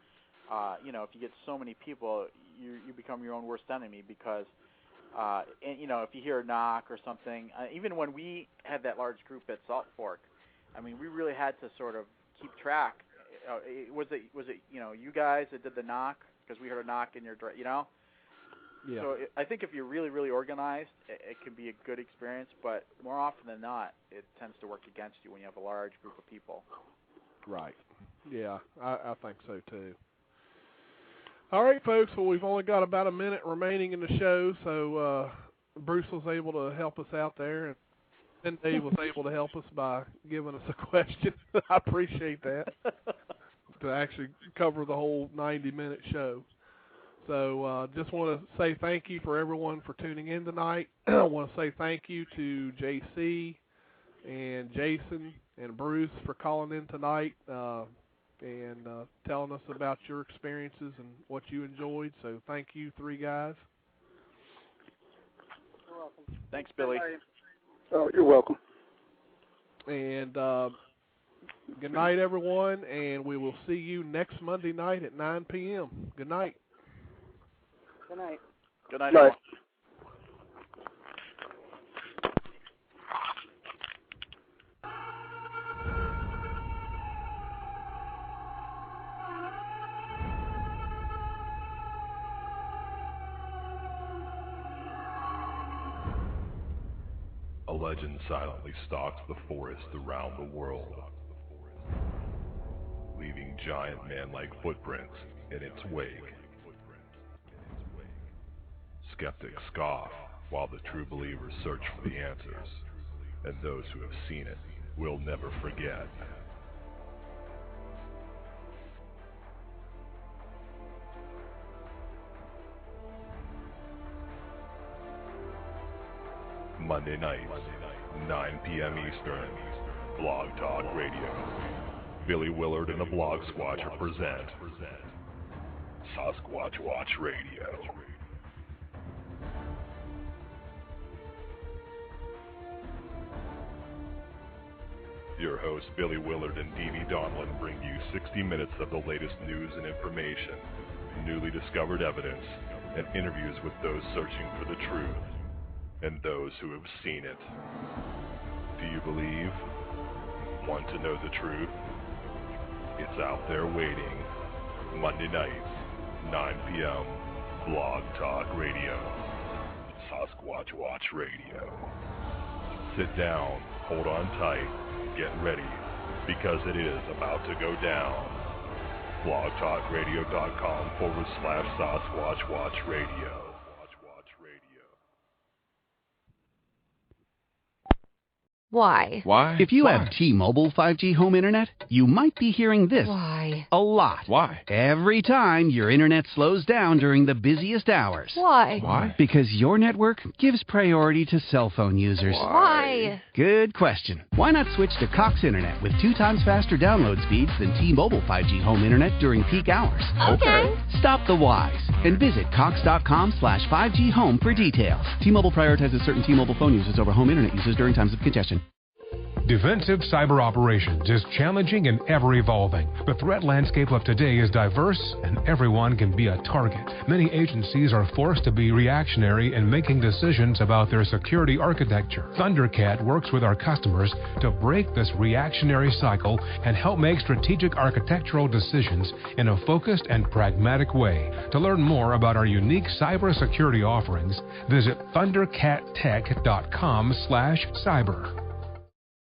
S10: if you get so many people, you become your own worst enemy, because if you hear a knock or something, even when we had that large group at Salt Fork, we really had to sort of keep track. Was it you guys that did the knock, because we heard a knock in your Yeah. So I think if you're really, really organized, it can be a good experience, but more often than not, it tends to work against you when you have a large group of people.
S3: Right. Yeah, I think so too. All right, folks. Well, we've only got about a minute remaining in the show, so Bruce was able to help us out there, and Dave was able to help us by giving us a question. I appreciate that, to actually cover the whole 90-minute show. So just want to say thank you for everyone for tuning in tonight. I want to say thank you to JC and Jason and Bruce for calling in tonight and telling us about your experiences and what you enjoyed. So thank you, 3 guys.
S5: You're welcome.
S10: Thanks, Billy.
S7: Oh, you're welcome.
S3: And good night, everyone, and we will see you next Monday night at 9 p.m. Good night.
S5: Good night.
S10: Good night, everyone.
S2: A legend silently stalks the forest around the world, leaving giant man-like footprints in its wake. Skeptics scoff, while the true believers search for the answers, and those who have seen it will never forget. Monday nights, 9 p.m. Eastern, Blog Talk Radio. Billy Willard and the Blog Squatcher present Sasquatch Watch Radio. Your hosts Billy Willard and Dee Dee Donlin bring you 60 minutes of the latest news and information, newly discovered evidence, and interviews with those searching for the truth and those who have seen it. Do you believe? Want to know the truth? It's out there waiting. Monday nights, 9 p.m. Blog Talk Radio. Sasquatch Watch Radio. Sit down, hold on tight, get ready, because it is about to go down. blogtalkradio.com/Sasquatch Watch Radio.
S12: Why?
S13: Why?
S14: If you have T-Mobile 5G home internet, you might be hearing this
S12: Why?
S14: a lot.
S13: Why?
S14: Every time your internet slows down during the busiest hours.
S12: Why?
S13: Why?
S14: Because your network gives priority to cell phone users.
S12: Why?
S14: Good question. Why not switch to Cox Internet with 2 times faster download speeds than T-Mobile 5G home internet during peak hours?
S12: Okay.
S14: Stop the whys and visit cox.com/5G home for details. T-Mobile prioritizes certain T-Mobile phone users over home internet users during times of congestion.
S15: Defensive cyber operations is challenging and ever-evolving. The threat landscape of today is diverse, and everyone can be a target. Many agencies are forced to be reactionary in making decisions about their security architecture. Thundercat works with our customers to break this reactionary cycle and help make strategic architectural decisions in a focused and pragmatic way. To learn more about our unique cybersecurity offerings, visit thundercattech.com/cyber.